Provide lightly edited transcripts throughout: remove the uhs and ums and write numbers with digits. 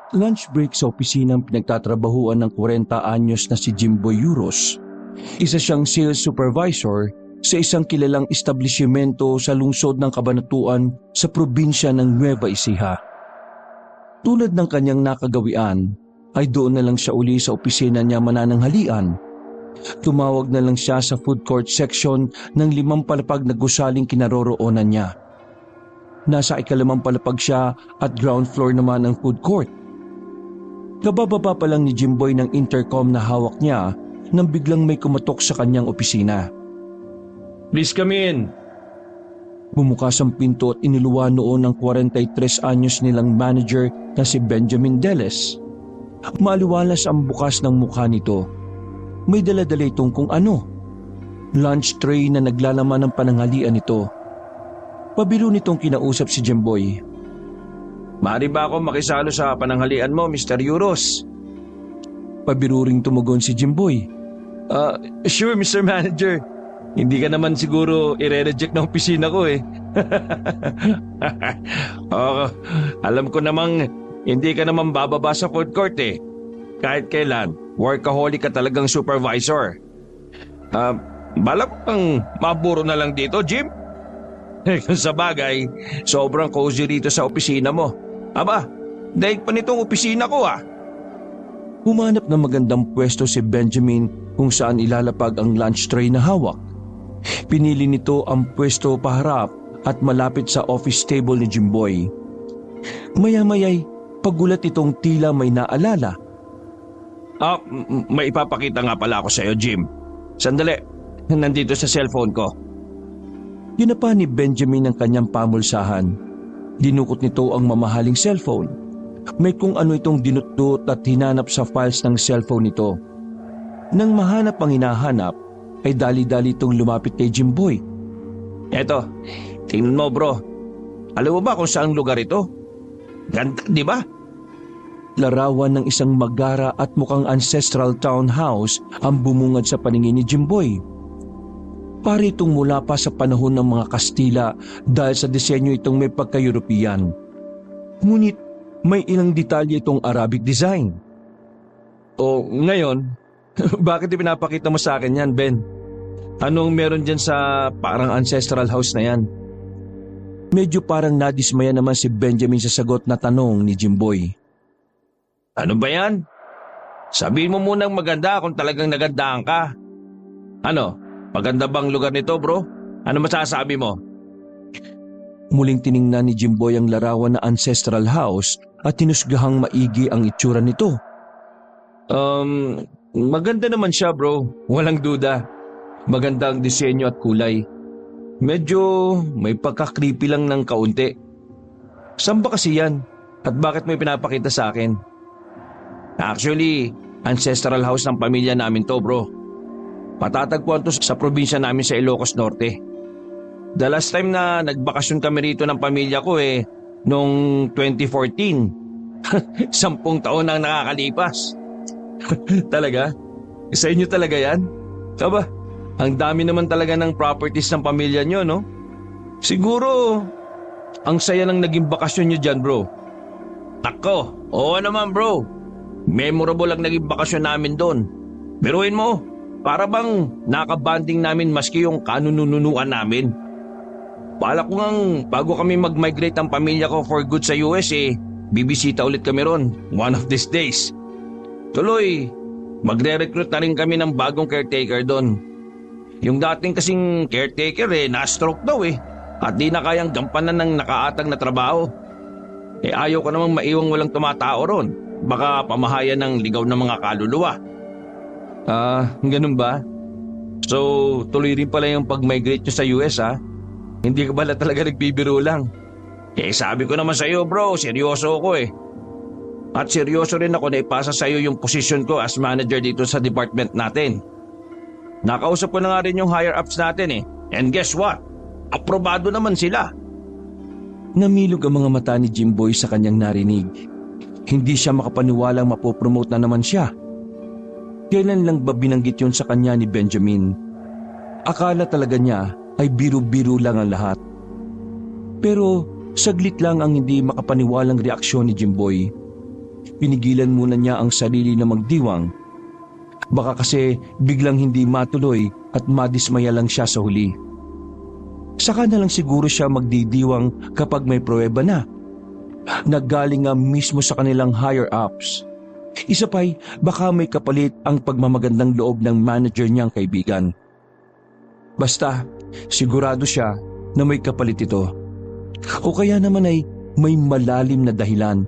Lunch break sa opisinang pinagtatrabahuan ng 40 anyos na si Jimboy Euros. Isa siyang sales supervisor sa isang kilalang establishmento sa lungsod ng Cabanatuan sa probinsya ng Nueva Ecija. Tulad ng kanyang nakagawian, ay doon na lang siya uli sa opisina niya manananghalian. Tumawag na lang siya sa food court section ng 5 palapag na gusaling kinaroroonan niya. Nasa 2 palapag siya at ground floor naman ang food court. Kabababa pa lang ni Jimboy ng intercom na hawak niya nang biglang may kumatok sa kanyang opisina. Please come in. Bumukas ang pinto at iniluwa noon ng 43 anyos nilang manager na si Benjamin Deles. Maaliwalas ang bukas ng mukha nito. May dala-dala itong kung ano. Lunch tray na naglalaman ng pananghalian nito. Pabiro nitong kinausap si Jimboy. Maaari ba ako makisalo sa pananghalian mo, Mr. Euros? Pabiro ring tumugon si Jimboy. Sure, Mr. Manager. Hindi ka naman siguro i-reject ng opisina ko eh. Alam ko namang hindi ka naman bababa sa food court eh. Kahit kailan, workaholic ka talagang supervisor. Balak kang maburo na lang dito, Jim? Sa bagay, sobrang cozy rito sa opisina mo. Aba, daig pa nitong opisina ko ah. Humanap ng magandang pwesto si Benjamin kung saan ilalapag ang lunch tray na hawak. Pinili nito ang pwesto paharap at malapit sa office table ni Jimboy. Maya-maya'y pagulat itong tila may naalala. May ipapakita nga pala ako sa iyo, Jim. Sandali, nandito sa cellphone ko. Ginapa ni Benjamin ang kanyang pamulsahan. Dinukot nito ang mamahaling cellphone. May kung ano itong dinutdut at hinanap sa files ng cellphone nito. Nang mahanap ang hinahanap, ay dali-dali itong lumapit kay Jimboy. Eto, tingnan mo bro. Alam mo ba kung saang lugar ito? Ganda, di ba? Larawan ng isang magara at mukhang ancestral townhouse ang bumungad sa paningin ni Jimboy. Pari itong mula pa sa panahon ng mga Kastila dahil sa disenyo itong may pagka-European. Ngunit may ilang detalye itong Arabic design. O ngayon, bakit ipinapakita mo sa akin yan, Ben? Anong meron dyan sa parang ancestral house na yan? Medyo parang nadismaya naman si Benjamin sa sagot na tanong ni Jimboy. Ano ba yan? Sabihin mo munang maganda kung talagang nagandahan ka. Ano? Maganda bang lugar nito, bro? Ano masasabi mo? Muling tiningnan ni Jimboy ang larawan na ancestral house at tinusgahang maigi ang itsura nito. Maganda naman siya, bro. Walang duda. Maganda ang disenyo at kulay. Medyo may pagka-creepy lang ng kaunti. Saan ba kasi yan? At bakit may pinapakita sa akin? Actually, ancestral house ng pamilya namin to, bro. Matatagpuan to sa probinsya namin sa Ilocos Norte. The last time na nagbakasyon kami rito ng pamilya ko noong 2014. 10 taon nang nakakalipas. Talaga? Sa inyo talaga yan? Aba, ang dami naman talaga ng properties ng pamilya nyo, no? Siguro, ang saya ng naging bakasyon nyo dyan, bro. Tako, oo naman, bro. Memorable ang naging bakasyon namin doon. Biruin mo, para bang nakabanding namin maski yung kanununuan namin. Balak ko ngang bago kami mag-migrate ang pamilya ko for good sa US bibisita ulit kami ron one of these days. Tuloy, magre-recruit na rin kami ng bagong caretaker doon. Yung dating kasing caretaker na-stroke daw at di na kayang gampanan ng nakaatag na trabaho. Ayaw ko namang maiwang walang tumatao ron. Baka pamahayan ng ligaw ng mga kaluluwa. Ganun ba? So, tuloy rin pala yung pag-migrate nyo sa US Hindi ka pala talaga nagbibiro lang. Sabi ko naman sa'yo bro, seryoso ako At seryoso rin ako na ipasa sa'yo yung posisyon ko as manager dito sa department natin. Nakausap ko na nga rin yung higher-ups natin And guess what? Aprobado naman sila. Namilog ang mga mata ni Jimboy sa kanyang narinig. Hindi siya makapaniwalang mapopromote na naman siya. Kailan lang ba binanggit yun sa kanya ni Benjamin? Akala talaga niya ay biro-biro lang ang lahat. Pero saglit lang ang hindi makapaniwalang reaksyon ni Jimboy. pinigilan muna niya ang sarili na magdiwang. Baka kasi biglang hindi matuloy at madismaya lang siya sa huli. Saka na lang siguro siya magdidiwang kapag may pruweba na. Naggaling nga mismo sa kanilang higher-ups. Isa pa'y baka may kapalit ang pagmamagandang loob ng manager niyang kaibigan. Basta, sigurado siya na may kapalit ito. O kaya naman ay may malalim na dahilan.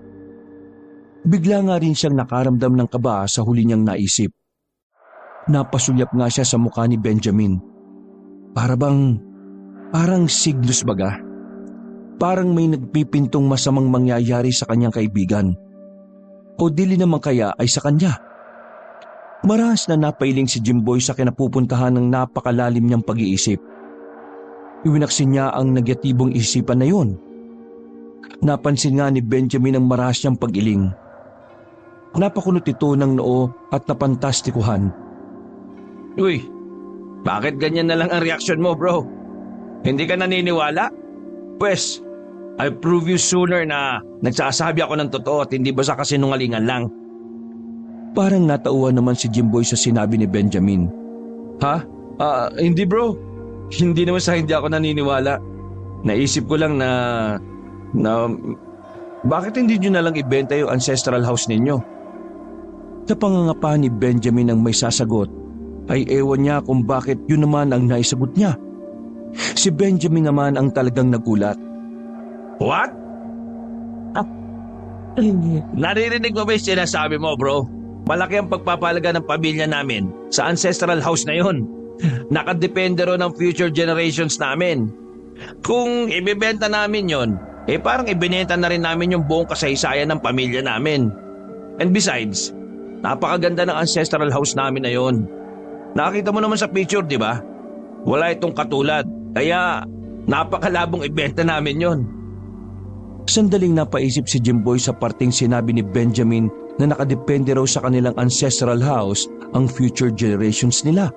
Bigla nga rin siyang nakaramdam ng kaba sa huli niyang naisip. Napasulyap nga siya sa mukha ni Benjamin. Parang signos baga. Parang may nagpipintong masamang mangyayari sa kanyang kaibigan. O dili naman kaya ay sa kanya. Marahas na napailing si Jimboy sa kinapupuntahan ng napakalalim niyang pag-iisip. Iwinaksin niya ang negatibong isipan na yun. Napansin nga ni Benjamin ang marahas niyang pag-iling. Napakunot ito ng noo at napantastikuhan. Uy, bakit ganyan na lang ang reaksyon mo, bro? Hindi ka naniniwala? Pwes, I'll prove you sooner na nagsasabi ako ng totoo at hindi basta kasinungalingan lang. Parang natauhan naman si Jimboy sa sinabi ni Benjamin. Ha? Hindi bro. Hindi naman sa hindi ako naniniwala. Naisip ko lang na bakit hindi nyo na lang ibenta yung ancestral house ninyo? Sa pangangapa ni Benjamin ang may sasagot, ay ewan niya kung bakit yun naman ang naisagot niya. Si Benjamin naman ang talagang nagulat. What? Naririnig mo ba yung sinasabi mo, bro? Malaki ang pagpapalaga ng pamilya namin sa ancestral house na yun. Nakadepende ron ng future generations namin. Kung ibibenta namin yon, parang ibinenta na rin namin yung buong kasaysayan ng pamilya namin. And besides, napakaganda ng ancestral house namin na yon. Nakita mo naman sa picture, di ba? Wala itong katulad, kaya napakalabong ibenta namin yon. Sandaling napaisip si Jimboy sa parting sinabi ni Benjamin na nakadepende raw sa kanilang ancestral house ang future generations nila.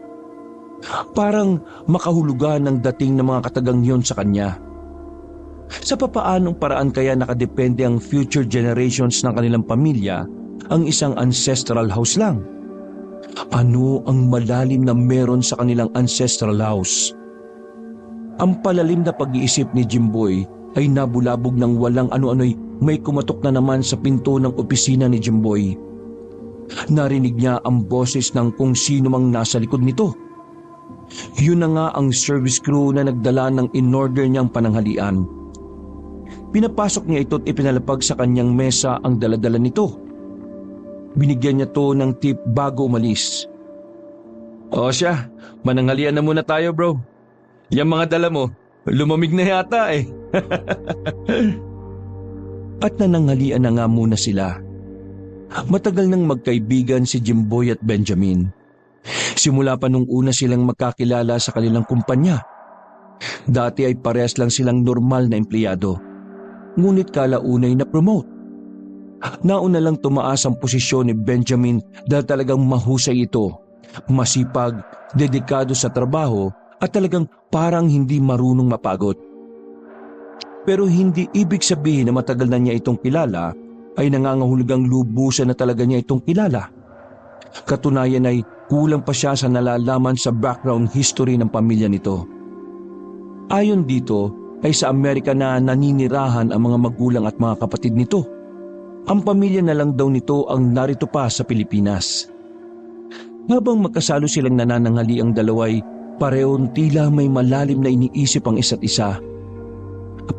Parang makahulugan ng dating ng mga katagang yon sa kanya. Sa papaanong paraan kaya nakadepende ang future generations ng kanilang pamilya ang isang ancestral house lang? Ano ang malalim na meron sa kanilang ancestral house? Ang palalim na pag-iisip ni Jimboy ay nabulabog ng walang ano-ano'y may kumatok na naman sa pinto ng opisina ni Jimboy. Narinig niya ang boses ng kung sino mang nasa likod nito. Yun na nga ang service crew na nagdala ng in-order niyang pananghalian. Pinapasok niya ito at ipinalapag sa kanyang mesa ang daladala nito. Binigyan niya to ng tip bago umalis. O siya, mananghalian na muna tayo bro. Yung mga dala mo, lumamig na yata eh. At nananghalian na nga muna sila. Matagal nang magkaibigan si Jimboy at Benjamin. Simula pa nung una silang magkakilala sa kanilang kumpanya. Dati ay parehas lang silang normal na empleyado. Ngunit kalaunay na promote. Nauna lang tumaas ang posisyon ni Benjamin dahil talagang mahusay ito. Masipag, dedikado sa trabaho at talagang parang hindi marunong mapagod. Pero hindi ibig sabihin na matagal na niya itong kilala ay nangangahulugang lubusan na talaga niya itong kilala. Katunayan ay kulang pa siya sa nalalaman sa background history ng pamilya nito. Ayon dito ay sa Amerika na naninirahan ang mga magulang at mga kapatid nito. Ang pamilya na lang daw nito ang narito pa sa Pilipinas. Habang magkasalo silang nanananghali ang dalaway, parehong tila may malalim na iniisip ang isa't isa.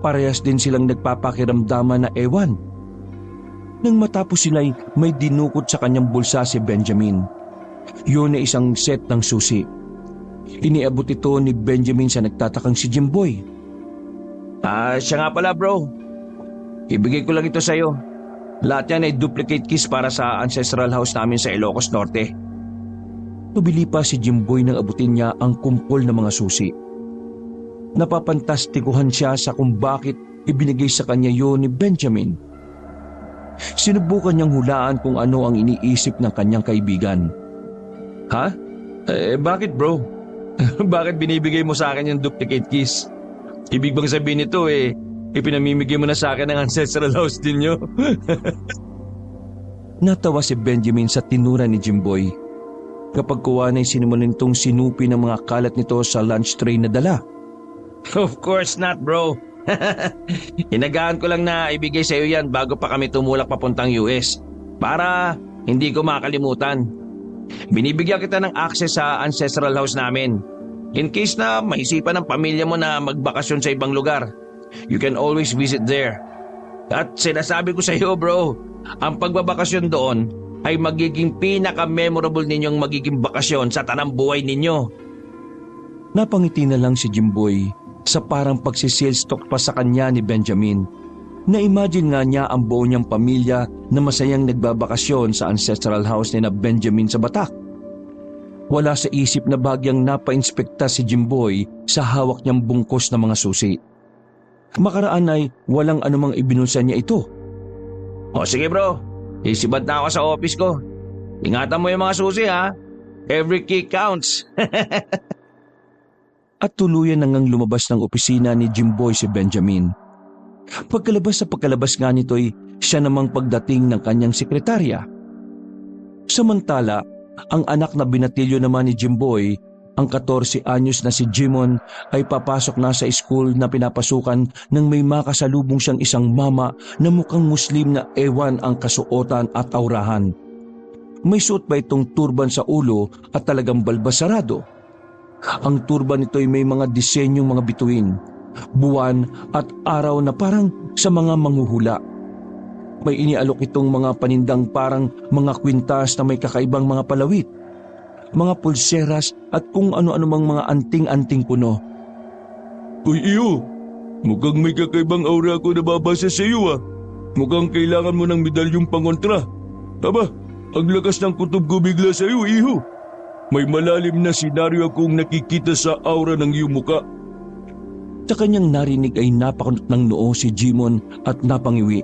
Parehas din silang nagpapakiramdaman na ewan. Nang matapos sila'y may dinukot sa kanyang bulsa si Benjamin. Yun ay isang set ng susi. Iniabot ito ni Benjamin sa nagtatakang si Jimboy. Siya nga pala bro. Ibigay ko lang ito sa'yo. Lahat yan ay duplicate keys para sa ancestral house namin sa Ilocos Norte. Tubili pa si Jimboy nang abutin niya ang kumpol ng mga susi. Napapantastikuhan siya sa kung bakit ibinigay sa kanya yun ni Benjamin. Sinubukan niyang hulaan kung ano ang iniisip ng kanyang kaibigan. Ha? Bakit bro? Bakit binibigay mo sa akin yung duplicate keys? Ibig bang sabihin nito ipinamimigay mo na sa akin ang ancestral house din nyo? Natawa si Benjamin sa tinura ni Jimboy. Kapag kuha na sinimulan nitong sinupi ng mga kalat nito sa lunch tray na dala. Of course not, bro. Inagaan ko lang na ibigay sa iyo yan bago pa kami tumulak papuntang US. Para hindi ko makalimutan. Binibigyan kita ng access sa ancestral house namin. In case na maisipan ng pamilya mo na magbakasyon sa ibang lugar, you can always visit there. At sinasabi ko sa iyo, bro, ang pagbabakasyon doon ay magiging pinaka-memorable ninyong magiging bakasyon sa tanang buhay ninyo. Napangiti na lang si Jimboy sa parang pagsisales talk pa sa kanya ni Benjamin. Na-imagine nga niya ang buo niyang pamilya na masayang nagbabakasyon sa ancestral house ni na Benjamin sa Batak. Wala sa isip na bagyang napa-inspekta si Jimboy sa hawak niyang bungkos na mga susi. Makaraan ay walang anumang ibinulsa niya ito. O sige bro, isibad na ako sa office ko. Ingatan mo yung mga susi ha. Every key counts. At tuluyan nang lumabas ng opisina ni Jimboy si Benjamin. Pagkalabas nga nito'y siya namang pagdating ng kanyang sekretarya. Samantala, ang anak na binatilyo naman ni Jimboy, ang 14 anyos na si Jimon, ay papasok na sa school na pinapasukan nang may makasalubong siyang isang mama na mukhang Muslim na ewan ang kasuotan at aurahan. May suot pa itong turban sa ulo at talagang balbasarado. Ang turban nito'y may mga disenyong mga bituin, buwan at araw na parang sa mga manghuhula. May inialok itong mga panindang parang mga kwintas na may kakaibang mga palawit, mga pulseras at kung ano-ano mang mga anting-anting puno. Uy iyo, mukhang may kakaibang aura ko nababasa sa iyo ah. Mukhang kailangan mo ng medalyong pangontra. Aba, ang lakas ng kutob ko bigla sa iyo, iho. May malalim na senaryo akong nakikita sa aura ng iyong muka. Sa kanyang narinig ay napakunot ng noo si Jimon at napangiwi.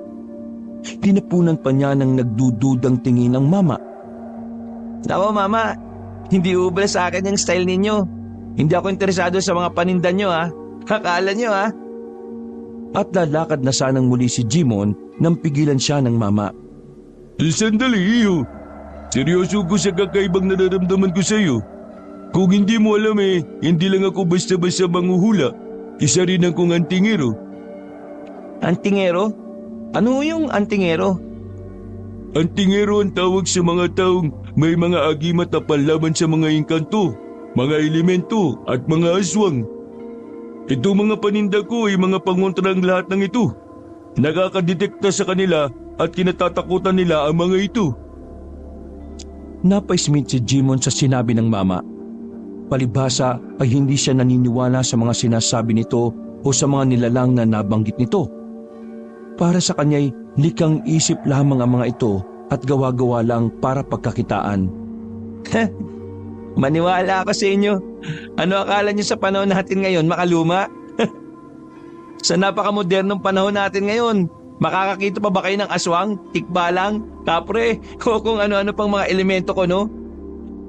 Tinapunan pa niya ng nagdududang tingin ang mama. Nako mama, hindi ubra sa akin yung style ninyo. Hindi ako interesado sa mga paninda nyo ha. Akala nyo ha. At lalakad na sanang muli si Jimon nang pigilan siya ng mama. Sandali iyo. Seryoso ko sa kakaibang nararamdaman ko sa iyo. Kung hindi mo alam hindi lang ako basta-basta manghuhula. Isa rin akong antingero. Antingero? Ano yung antingero? Antingero ang tawag sa mga taong may mga agimat na panlaban sa mga engkanto, mga elemento at mga aswang. Ito mga paninda ko ay mga pangontra ang lahat ng ito. Nakakadetekta sa kanila at kinatatakutan nila ang mga ito. Napaismit si Jimon sa sinabi ng mama. Palibhasa ay hindi siya naniniwala sa mga sinasabi nito o sa mga nilalang na nabanggit nito. Para sa kanya'y likang isip lamang ang mga ito at gawa-gawa lang para pagkakitaan. Maniwala ako sa inyo. Ano akala nyo sa panahon natin ngayon, makaluma? Sa napakamodernong panahon natin ngayon, makakakita pa ba kayo ng aswang, tikbalang, kapre, o kung ano-ano pang mga elemento ko, no?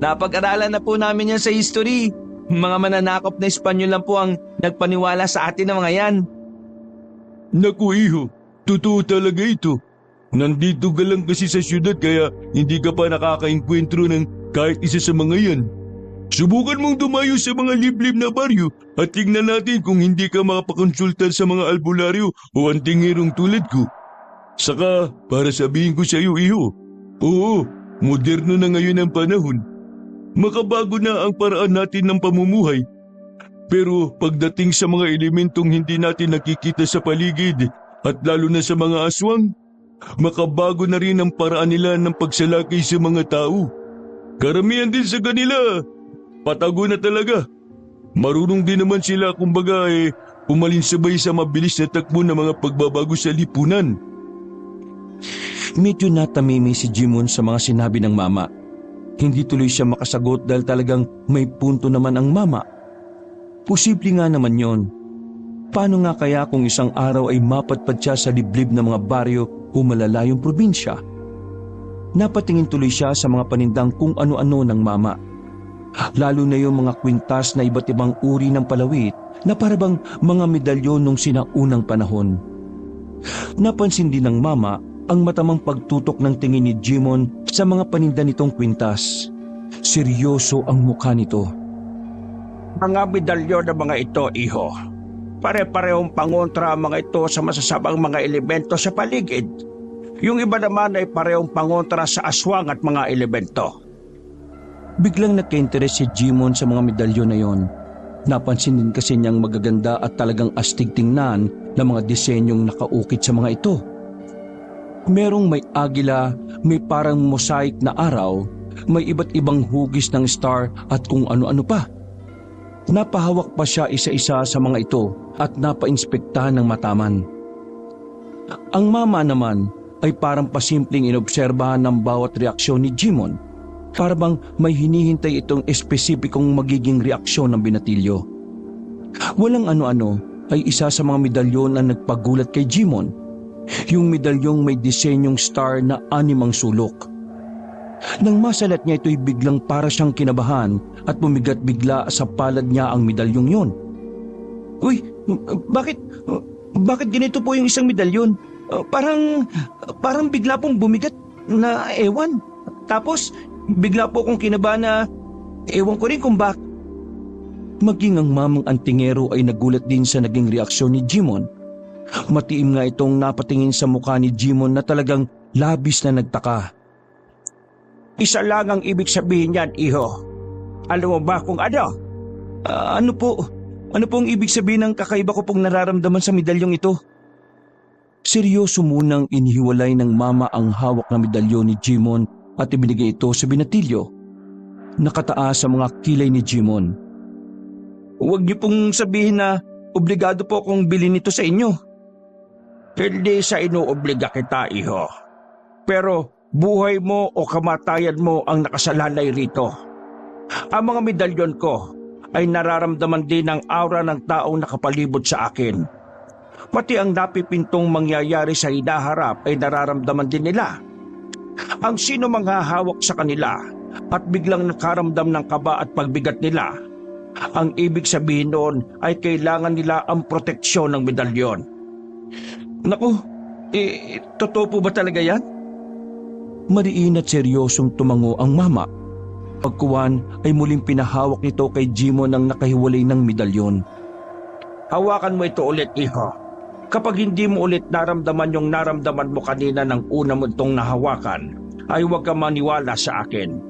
Napag-aralan na po namin yan sa history. Mga mananakop na Espanyol lang po ang nagpaniwala sa atin ng mga yan. Naku iho, totoo talaga ito. Nandito ka lang kasi sa syudad kaya hindi ka pa nakakainkwentro ng kahit isa sa mga yan. Subukan mong dumayo sa mga liblib na baryo at tingnan natin kung hindi ka makapakonsulta sa mga albularyo o antingerong tulad ko. Saka, para sabihin ko sa iyo, iho, oo, moderno na ngayon ang panahon. Makabago na ang paraan natin ng pamumuhay. Pero pagdating sa mga elementong hindi natin nakikita sa paligid at lalo na sa mga aswang, makabago na rin ang paraan nila ng pagsalakay sa mga tao. Karamihan din sa kanila, patago na talaga. Marunong din naman sila kumbaga umalinsabay sa mabilis na takbo ng mga pagbabago sa lipunan. Medyo natamimi si Jimon sa mga sinabi ng mama. Hindi tuloy siya makasagot dahil talagang may punto naman ang mama. Posible nga naman yon. Paano nga kaya kung isang araw ay mapadpad siya sa liblib ng mga baryo o malalayong probinsya? Napatingin tuloy siya sa mga panindang kung ano-ano ng mama. Lalo na yung mga kwintas na iba't ibang uri ng palawit na parabang mga medalyon nung sinaunang panahon. Napansin din ng mama ang matamang pagtutok ng tingin ni Jimon sa mga paninda nitong kwintas. Seryoso ang mukha nito. Mga medalyon ng mga ito, iho. Pare-parehong pangontra ang mga ito sa masasabang mga elemento sa paligid. Yung iba naman ay parehong pangontra sa aswang at mga elemento. Biglang nagka-interes si Jimon sa mga medalyon na yon. Napansin din kasi niyang magaganda at talagang astig tingnan na mga disenyong nakaukit sa mga ito. Merong may agila, may parang mosaic na araw, may iba't ibang hugis ng star at kung ano-ano pa. Napahawak pa siya isa-isa sa mga ito at napainspektahan ng mataman. Ang mama naman ay parang pasimpleng inobserbahan ng bawat reaksyon ni Jimon. Para bang may hinihintay itong espesipikong magiging reaksyon ng binatilyo. Walang ano-ano ay isa sa mga medalyon na nagpagulat kay Jimon. Yung medalyong may disenyong star na 6 sulok. Nang masalat niya ito'y biglang para siyang kinabahan at bumigat bigla sa palad niya ang medalyong yon. Uy, bakit ganito po yung isang medalyon? Parang bigla pong bumigat na ewan. Tapos bigla po akong kinabahan na ewan ko rin kung bakit. Maging ang mamang antingero ay nagulat din sa naging reaksyon ni Jimon. Matiim nga itong napatingin sa mukha ni Jimon na talagang labis na nagtaka. Isa lang ang ibig sabihin niyan, iho. Alam mo ba kung ano? Ano po ang ibig sabihin ng kakaiba ko pong nararamdaman sa medalyong ito? Seryoso munang inihiwalay ng mama ang hawak na medalyon ni Jimon at ibinigay ito sa binatilyo. Nakataas sa mga kilay ni Jimon. Huwag niyo pong sabihin na obligado po akong bilhin ito sa inyo. Hindi sa inuobliga kita, iho. Pero buhay mo o kamatayan mo ang nakasalalay rito. Ang mga medalyon ko ay nararamdaman din ang aura ng taong nakapalibot sa akin. Pati ang napipintong mangyayari sa hinaharap ay nararamdaman din nila. Ang sino mang hahawak sa kanila at biglang nakaramdam ng kaba at pagbigat nila, ang ibig sabihin noon ay kailangan nila ang proteksyon ng medalyon. Naku, totoo po ba talaga yan? Mariin at seryosong tumango ang mama. Pagkuwan ay muling pinahawak nito kay Jimon ang nakahiwalay ng medalyon. Hawakan mo ito ulit, iho. Kapag hindi mo ulit naramdaman yung naramdaman mo kanina ng una mo itong nahawakan, ay huwag ka maniwala sa akin.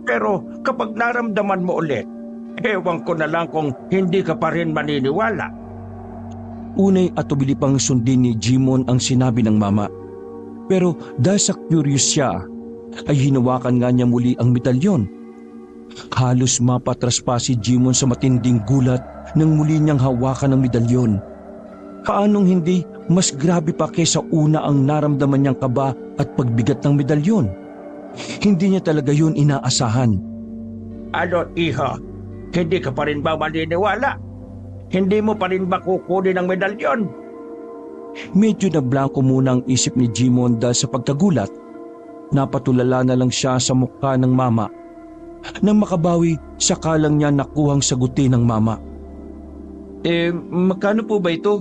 Pero kapag naramdaman mo ulit, ewan ko na lang kung hindi ka pa rin maniniwala. Unay at tubili pang sundin ni Jimon ang sinabi ng mama. Pero dahil sa curious siya, ay hinawakan nga niya muli ang medalyon. Halos mapatras pa si Jimon sa matinding gulat nang muli niyang hawakan ang medalyon. Paanong hindi mas grabe pa kaysa una ang naramdaman niyang kaba at pagbigat ng medalyon? Hindi niya talaga yun inaasahan. Ano, iho? Hindi ka pa rin ba maniniwala? Hindi mo pa rin ba kukunin ang medalyon? Medyo na blanko muna ang isip ni Jimon dahil sa pagkagulat. Napatulala na lang siya sa mukha ng mama. Nang makabawi, saka lang niya nakuhang sagutin ng mama. Magkano po ba ito?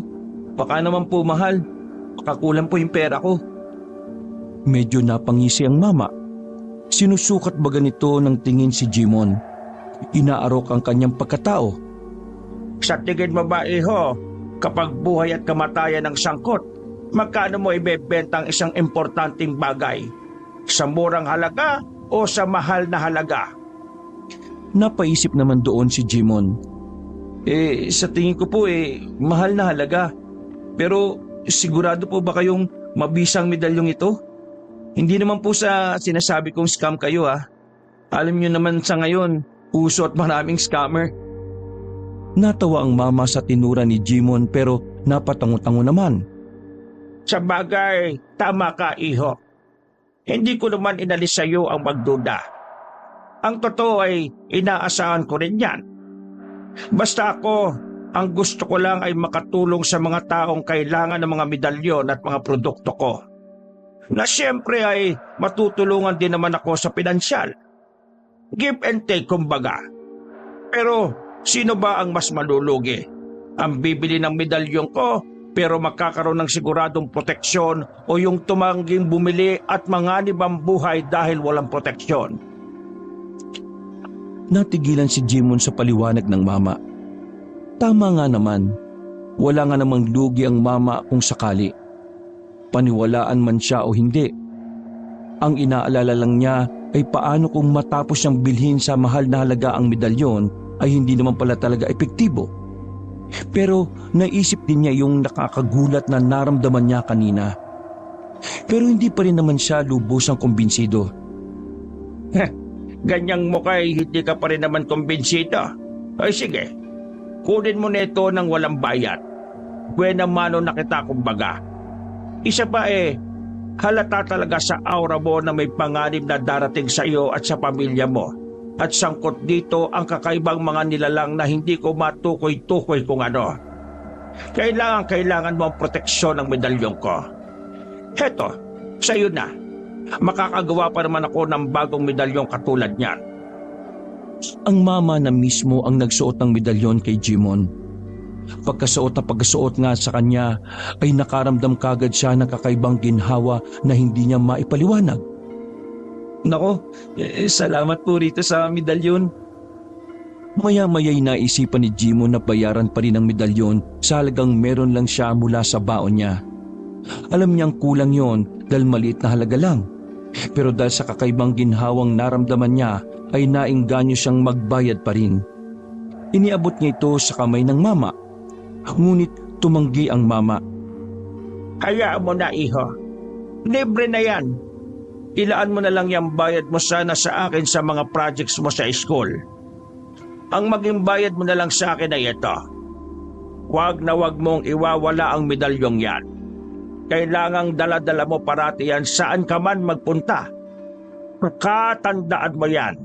Baka naman po mahal. Baka po yung pera ko. Medyo napangisi ang mama. Sinusukat ba ganito ng tingin si Jimon? Inaarok ang kanyang pagkatao. Sa tingin mo ba, iho, kapag buhay at kamatayan ng sangkot, magkano mo ibebenta ang isang importanteng bagay? Sa murang halaga o sa mahal na halaga? Napaisip naman doon si Jimon. Sa tingin ko po mahal na halaga. Pero sigurado po ba kayong mabisang medalyong ito? Hindi naman po sa sinasabi kong scam kayo Alam niyo naman sa ngayon, uso at maraming scammer. Natawa ang mama sa tinura ni Jimon pero napatango-tango naman. Sa bagay, tama ka, iho. Hindi ko naman inalis sa iyo ang magduda. Ang totoo ay inaasahan ko rin yan. Basta ako, ang gusto ko lang ay makatulong sa mga taong kailangan ng mga medalyon at mga produkto ko. Na siyempre ay matutulungan din naman ako sa pinansyal. Give and take kumbaga. Pero sino ba ang mas malulugi? Ang bibili ng medalyon ko pero magkakaroon ng siguradong proteksyon o yung tumangging bumili at manganib ang buhay dahil walang proteksyon. Natigilan si Jimon sa paliwanag ng mama. Tama nga naman, wala nga namang lugi ang mama kung sakali. Paniwalaan man siya o hindi. Ang inaalala lang niya ay paano kung matapos siyang bilhin sa mahal na halaga ang medalyon ay hindi naman pala talaga epektibo. Pero naisip din niya yung nakakagulat na naramdaman niya kanina. Pero hindi pa rin naman siya lubusang kumbinsido. Ganyang mukha ay hindi ka pa rin naman kumbinsido. Ay sige, kunin mo na ito ng walang bayad. Buena mano na kita kumbaga. Isa pa halata talaga sa aura mo na may panganib na darating sa iyo at sa pamilya mo. At sangkot dito ang kakaibang mga nilalang na hindi ko matukoy-tukoy kung ano. Kailangan mo ang proteksyon ng medalyong ko. Heto, sa'yo na. Makakagawa pa naman ako ng bagong medalyong katulad niyan. Ang mama na mismo ang nagsuot ng medalyon kay Jimon. Pagkasuot nga sa kanya ay nakaramdam kagad siya ng kakaibang ginhawa na hindi niya maipaliwanag. Nako, salamat po rito sa medalyon. Maya-maya'y naisipan ni Jimon na bayaran pa rin ang medalyon sa halagang meron lang siya mula sa baon niya. Alam niyang kulang yon dahil maliit na halaga lang. Pero dahil sa kakaibang ginhawang naramdaman niya ay naengganyo siyang magbayad pa rin. Iniabot niya ito sa kamay ng mama. Ngunit tumanggi ang mama. Hayaan mo na, iho. Libre na yan. Ilaan mo na lang yung bayad mo sana sa akin sa mga projects mo sa school. Ang maging bayad mo na lang sa akin ay ito. Huwag na huwag mong iwawala ang medalyong yan. Kailangang dala-dala mo parati yan saan ka man magpunta. Katandaan mo yan.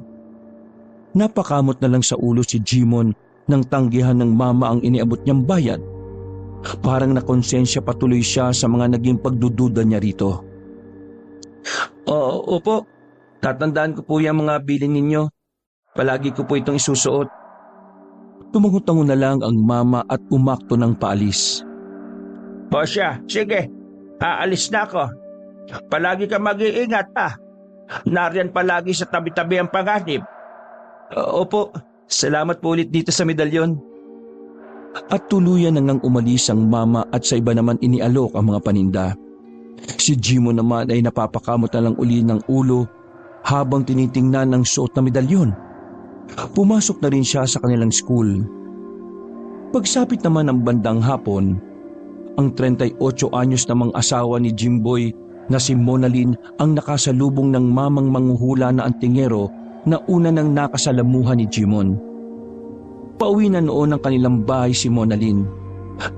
Napakamot na lang sa ulo si Jimon nang tanggihan ng mama ang iniabot niyang bayad. Parang nakonsensya patuloy siya sa mga naging pagdududa niya rito. Opo, tatandaan ko po yung mga bilin ninyo. Palagi ko po itong isusuot. Tumango-tango na lang ang mama at umakto ng paalis. O siya, sige. Aalis na ako. Palagi ka mag-iingat pa. Nariyan palagi sa tabi-tabi ang panganib. Opo, salamat po ulit dito sa medalyon. At tuluyan nang umalis ang mama at sa iba naman inialok ang mga paninda. Si Jimon naman ay napapakamot na lang uli ng ulo habang tinitingnan ng suot na medalyon. Pumasok na rin siya sa kanilang school. Pagsapit naman ng bandang hapon, ang 38 anyos namang asawa ni Jimboy na si Monalyn ang nakasalubong ng mamang manghuhula na antingero na una nang nakasalamuhan ni Jimon. Pauwi na noon ang kanilang bahay si Monalyn.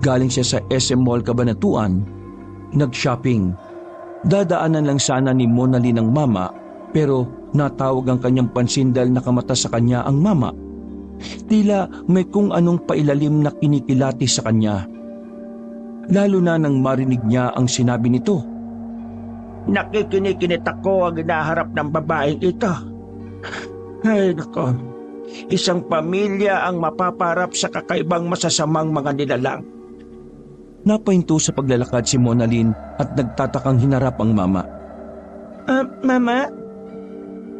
Galing siya sa SM Mall Cabanatuan. Nag-shopping. Dadaanan lang sana ni Monalyn ang mama pero natawag ang kanyang pansin dahil nakamata sa kanya ang mama. Tila may kung anong pailalim na kinikilati sa kanya. Lalo na nang marinig niya ang sinabi nito. Nakikinikinit ako ang hinaharap ng babaeng ito. Ay nako, isang pamilya ang mapaparap sa kakaibang masasamang mga nilalang. Napahinto sa paglalakad si Monalyn at nagtatakang hinarap ang mama. Mama?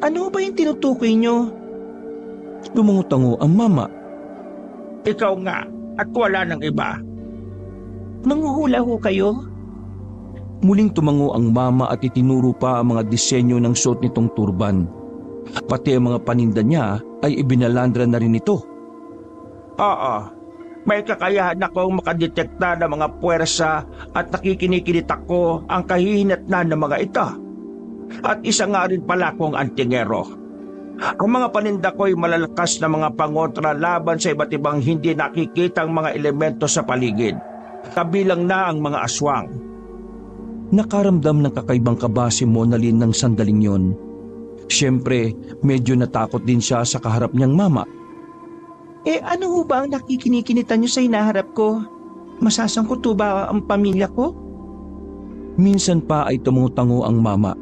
Ano ba yung tinutukoy niyo? Tumungo-tango ang mama. Ikaw nga at wala ng iba. Manghuhula ho kayo? Muling tumango ang mama at itinuro pa ang mga disenyo ng suot nitong turban. Pati ang mga paninda niya ay ibinalandra na rin ito. Oo, may kakayahan akong makadetekta ng mga puwersa at nakikinikinit ako ang kahihinatnan ng mga ito. At isa nga rin pala akong antingero. Ang mga paninda ko ay malalakas na mga pangontra laban sa iba't ibang hindi nakikitang mga elemento sa paligid. Kabilang na ang mga aswang. Nakaramdam ng kakaibang kaba si Monalyn ng sandaling yon. Siyempre, medyo natakot din siya sa kaharap niyang mama. Ano ho ba ang nakikinitan niyo sa hinaharap ko? Masasangkot ho ba ang pamilya ko? Minsan pa ay tumutango ang mama.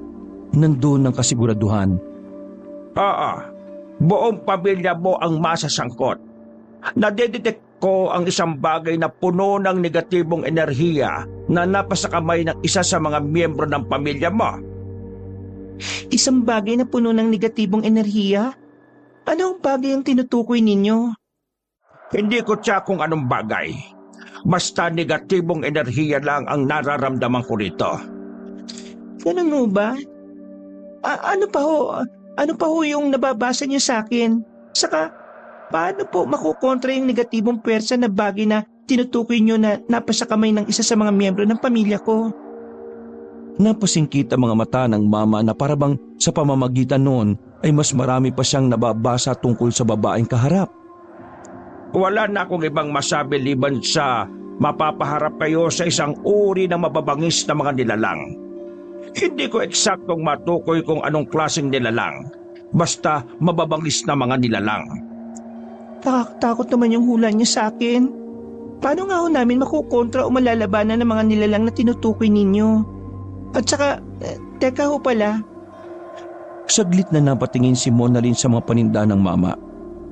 Nandun ang kasiguraduhan. Oo, buong pamilya mo ang masasangkot. Nadedetect ko ang isang bagay na puno ng negatibong enerhiya na napasakamay ng isa sa mga miyembro ng pamilya mo. Isang bagay na puno ng negatibong enerhiya? Anong bagay ang tinutukoy ninyo? Hindi ko tiyak kung anong bagay. Basta negatibong enerhiya lang ang nararamdaman ko rito. Ganun mo ba? Ano pa ho yung nababasa niyo sa akin? Saka, paano po makukontra yung negatibong pwersa na bagay na tinutukoy niyo na napasakamay ng isa sa mga miyembro ng pamilya ko? Napasingkit ang mga mata ng mama na parabang sa pamamagitan noon ay mas marami pa siyang nababasa tungkol sa babaeng kaharap. Wala na akong ibang masabi liban sa mapapaharap kayo sa isang uri ng mababangis na mga nilalang. Hindi ko eksaktong matukoy kung anong klaseng nilalang. Basta mababangis na mga nilalang. Takot naman yung hula niyo sa akin. Paano nga ho namin makukontra o malalabanan ng mga nilalang na tinutukoy ninyo? At saka, teka ho pala. Saglit na napatingin si Monalyn sa mga paninda ng mama.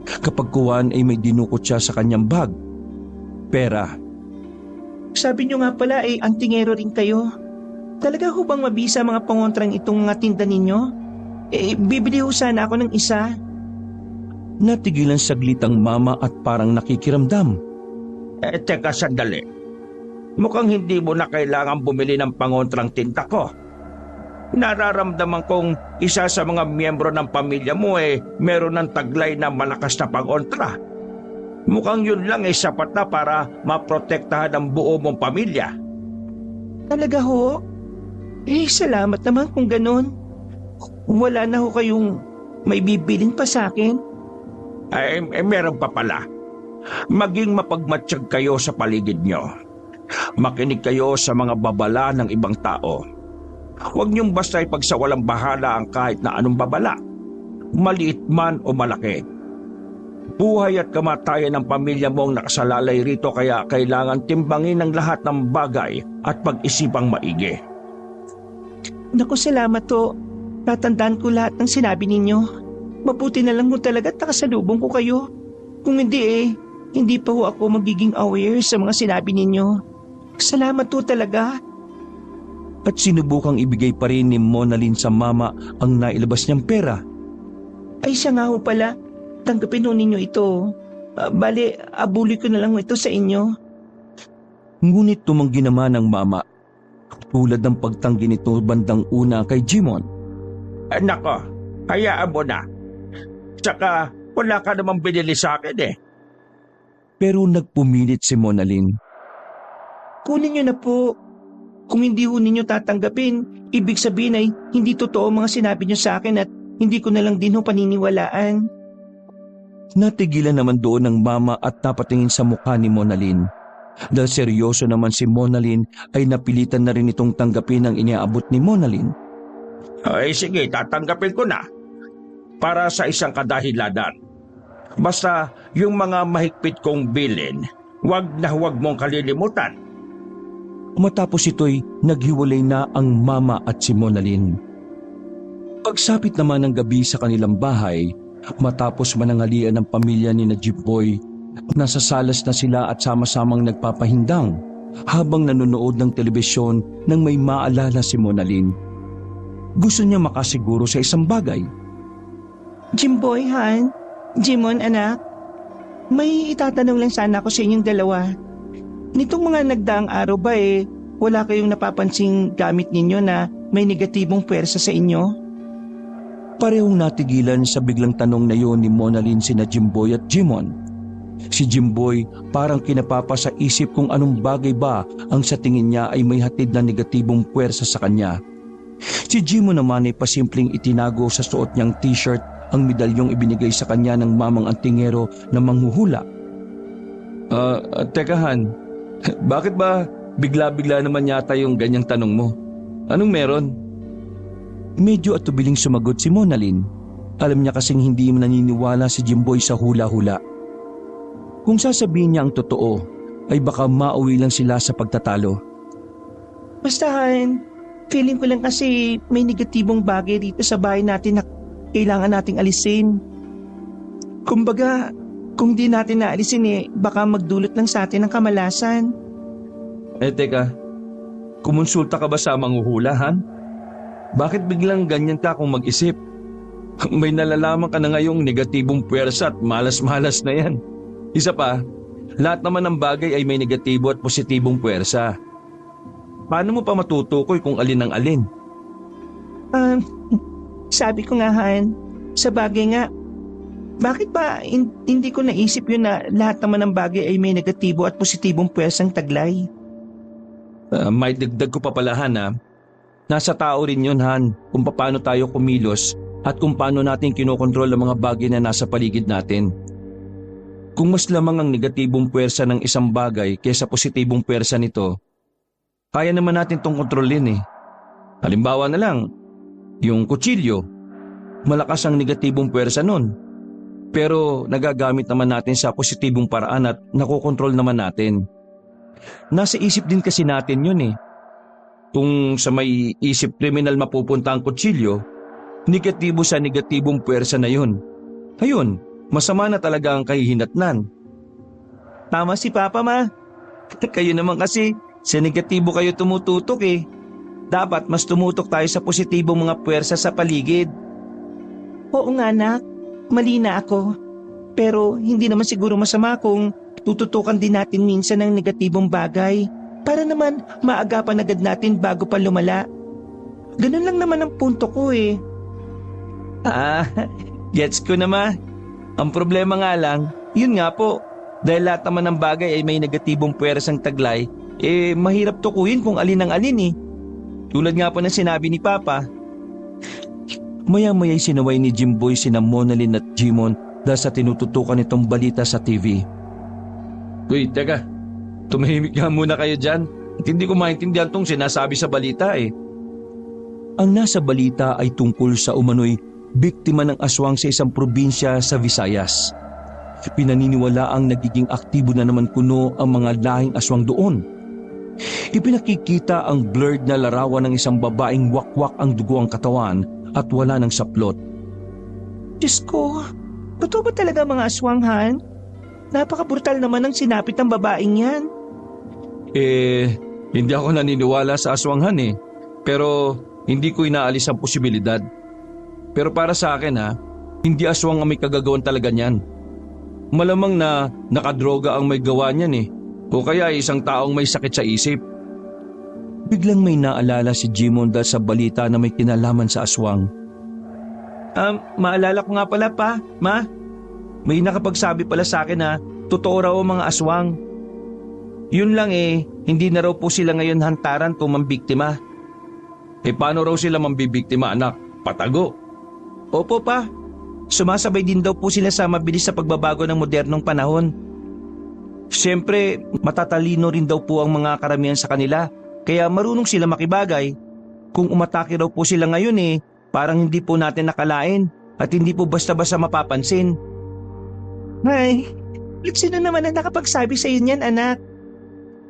Kapag kuwan ay may dinukot siya sa kanyang bag. Pera. Sabi niyo nga pala antingero rin kayo. Talaga ho bang mabisa mga pangontrang itong mga tinda ninyo? Bibili ho sana ako ng isa. Natigilan saglit ang mama at parang nakikiramdam. Teka sandali. Mukhang hindi mo na kailangan bumili ng pangontrang tinta ko. Nararamdaman kong isa sa mga miyembro ng pamilya mo meron ng taglay na malakas na pangontra. Mukhang yun lang sapat na para maprotektahan ang buo mong pamilya. Talaga ho? Salamat naman kung ganun. Wala na ho kayong may bibilin pa sa akin? Meron pa pala. Maging mapagmatsyag kayo sa paligid nyo. Makinig kayo sa mga babala ng ibang tao. Huwag niyong basta ipagsawalang bahala ang kahit na anong babala, maliit man o malaki. Buhay at kamatayan ng pamilya mo ang nakasalalay rito kaya kailangan timbangin ang lahat ng bagay at pag-isipang maigi. Naku, salamat to. Tatandaan ko lahat ng sinabi ninyo. Mabuti na lang mo talaga at nakasalubong ko kayo. Kung hindi hindi pa ho ako magiging aware sa mga sinabi ninyo. Salamat to talaga. At sinubukang ibigay pa rin ni Monalyn sa mama ang nailabas niyang pera. Ay siya nga ho pala. Tanggapin ho ninyo ito. Bale, abuli ko na lang ito sa inyo. Ngunit tumanggi naman ang mama. Tulad ng pagtanggi nito bandang una kay Jimon. Nako, hayaan mo na. Tsaka wala ka namang binili sa akin Pero nagpumilit si Monalyn. Kunin niyo na po. Kung hindi ho ninyo tatanggapin, ibig sabihin ay hindi totoo mga sinabi niyo sa akin at hindi ko na lang din ho paniniwalaan. Natigilan naman doon ng mama at napatingin sa mukha ni Monalyn. Dahil seryoso naman si Monalyn ay napilitan na rin itong tanggapin ang iniabot ni Monalyn. Ay sige, tatanggapin ko na. Para sa isang kadahilanan. Basta yung mga mahigpit kong bilin, huwag mong kalilimutan. Matapos ito'y naghiwalay na ang mama at si Monalyn. Pagsapit naman ng gabi sa kanilang bahay, matapos manangalian ng pamilya ni Jimboy, nasa salas na sila at sama-samang nagpapahindang habang nanonood ng telebisyon nang may maalala si Monalyn. Gusto niya makasiguro sa isang bagay. Jimboy, Han, Jimon, anak, may itatanong lang sana ako sa inyong dalawa. Nitong mga nagdaang araw ba wala kayong napapansing gamit ninyo na may negatibong pwersa sa inyo? Parehong natigilan sa biglang tanong na yon ni Monalyn sina Jimboy at Jimon. Si Jimboy parang kinapapa sa isip kung anong bagay ba ang sa tingin niya ay may hatid na negatibong pwersa sa kanya. Si Jimon naman ay pasimpleng itinago sa suot niyang t-shirt ang medalyong ibinigay sa kanya ng mamang antingero na manghuhula. Teka Han, bakit ba bigla-bigla naman yata yung ganyang tanong mo? Anong meron? Medyo atubiling sumagot si Monalyn. Alam niya kasing hindi naniniwala si Jimboy sa hula-hula. Kung sasabihin niya ang totoo, ay baka mauwi lang sila sa pagtatalo. Basta Han, feeling ko lang kasi may negatibong bagay dito sa bahay natin na kailangan nating alisin. Kumbaga, Kung di natin naalisin baka magdulot lang sa atin ng kamalasan. Teka, kumonsulta ka ba sa manghuhulahan? Bakit biglang ganyan ka kung mag-isip? May nalalaman ka na ngayong negatibong puwersa at malas-malas na yan. Isa pa, lahat naman ng bagay ay may negatibo at positibong puwersa. Paano mo pa matutukoy kung alin ang alin? Sabi ko nga, Han, sa bagay nga, bakit ba hindi ko naisip yun na lahat naman ng bagay ay may negatibo at positibong puwersang taglay? May dagdag ko pa pala, Han, ha? Nasa tao rin yun, Han, kung paano tayo kumilos at kung paano natin kinokontrol ang mga bagay na nasa paligid natin. Kung mas lamang ang negatibong puwersa ng isang bagay kaysa positibong puwersa nito, kaya naman natin itong kontrolin eh. Halimbawa na lang, yung kutsilyo, malakas ang negatibong puwersa nun. Pero nagagamit naman natin sa positibong paraan at nakokontrol naman natin. Nasa isip din kasi natin yun eh. Kung sa may isip kriminal mapupunta ang kutsilyo, negatibo sa negatibong puwersa na yun. Ayun, masama na talaga ang kahihinatnan. Tama si Papa, Ma. Kayo naman kasi, sa negatibo kayo tumututok eh. Dapat mas tumutok tayo sa positibong mga puwersa sa paligid. Oo nga, anak. Mali na ako. Pero hindi naman siguro masama kung tututukan din natin minsan ng negatibong bagay para naman maagapan agad natin bago pa lumala. Ganun lang naman ang punto ko eh. Gets ko na, Ma. Ang problema nga lang, yun nga po, dahil lahat naman ng bagay ay may negatibong puwersang taglay, mahirap tukuyin kung alin ang alin eh. Tulad nga po ng sinabi ni Papa. Maya-maya'y sinaway ni Jimboy sina Monalyn at Jimon dahil sa tinututukan nitong balita sa TV. Uy, teka. Tumahimik nga muna kayo dyan. Hindi ko maintindihan tong sinasabi sa balita eh. Ang nasa balita ay tungkol sa umano'y biktima ng aswang sa isang probinsya sa Visayas. Pinaniniwala ang nagiging aktibo na naman kuno ang mga lahing aswang doon. Ipinakikita ang blurred na larawan ng isang babaeng wakwak ang dugo ang katawan at wala ng saplot. Diyos ko, totoo ba talaga mga aswanghan? Napaka-brutal naman ang sinapit ng babaeng yan. Hindi ako naniniwala sa aswanghan eh. Pero hindi ko inaalis ang posibilidad. Pero para sa akin hindi aswang ang may kagagawan talaga niyan. Malamang na nakadroga ang may gawa niyan eh. O kaya isang taong may sakit sa isip. Biglang may naalala si Jimon dahil sa balita na may kinalaman sa aswang. Maalala ko nga pala pa, Ma. May nakapagsabi pala sa akin na totoo raw ang mga aswang. Yun lang hindi na raw po sila ngayon hantaran kung mambiktima. Paano raw sila mambibiktima, anak? Patago. Opo pa, sumasabay din daw po sila sa mabilis sa pagbabago ng modernong panahon. Siyempre, matatalino rin daw po ang mga karamihan sa kanila, kaya marunong sila makibagay. Kung umatake raw po sila ngayon parang hindi po natin nakalain at hindi po basta-basta mapapansin. Ay, sino naman ang nakapagsabi sa iyo niyan, anak?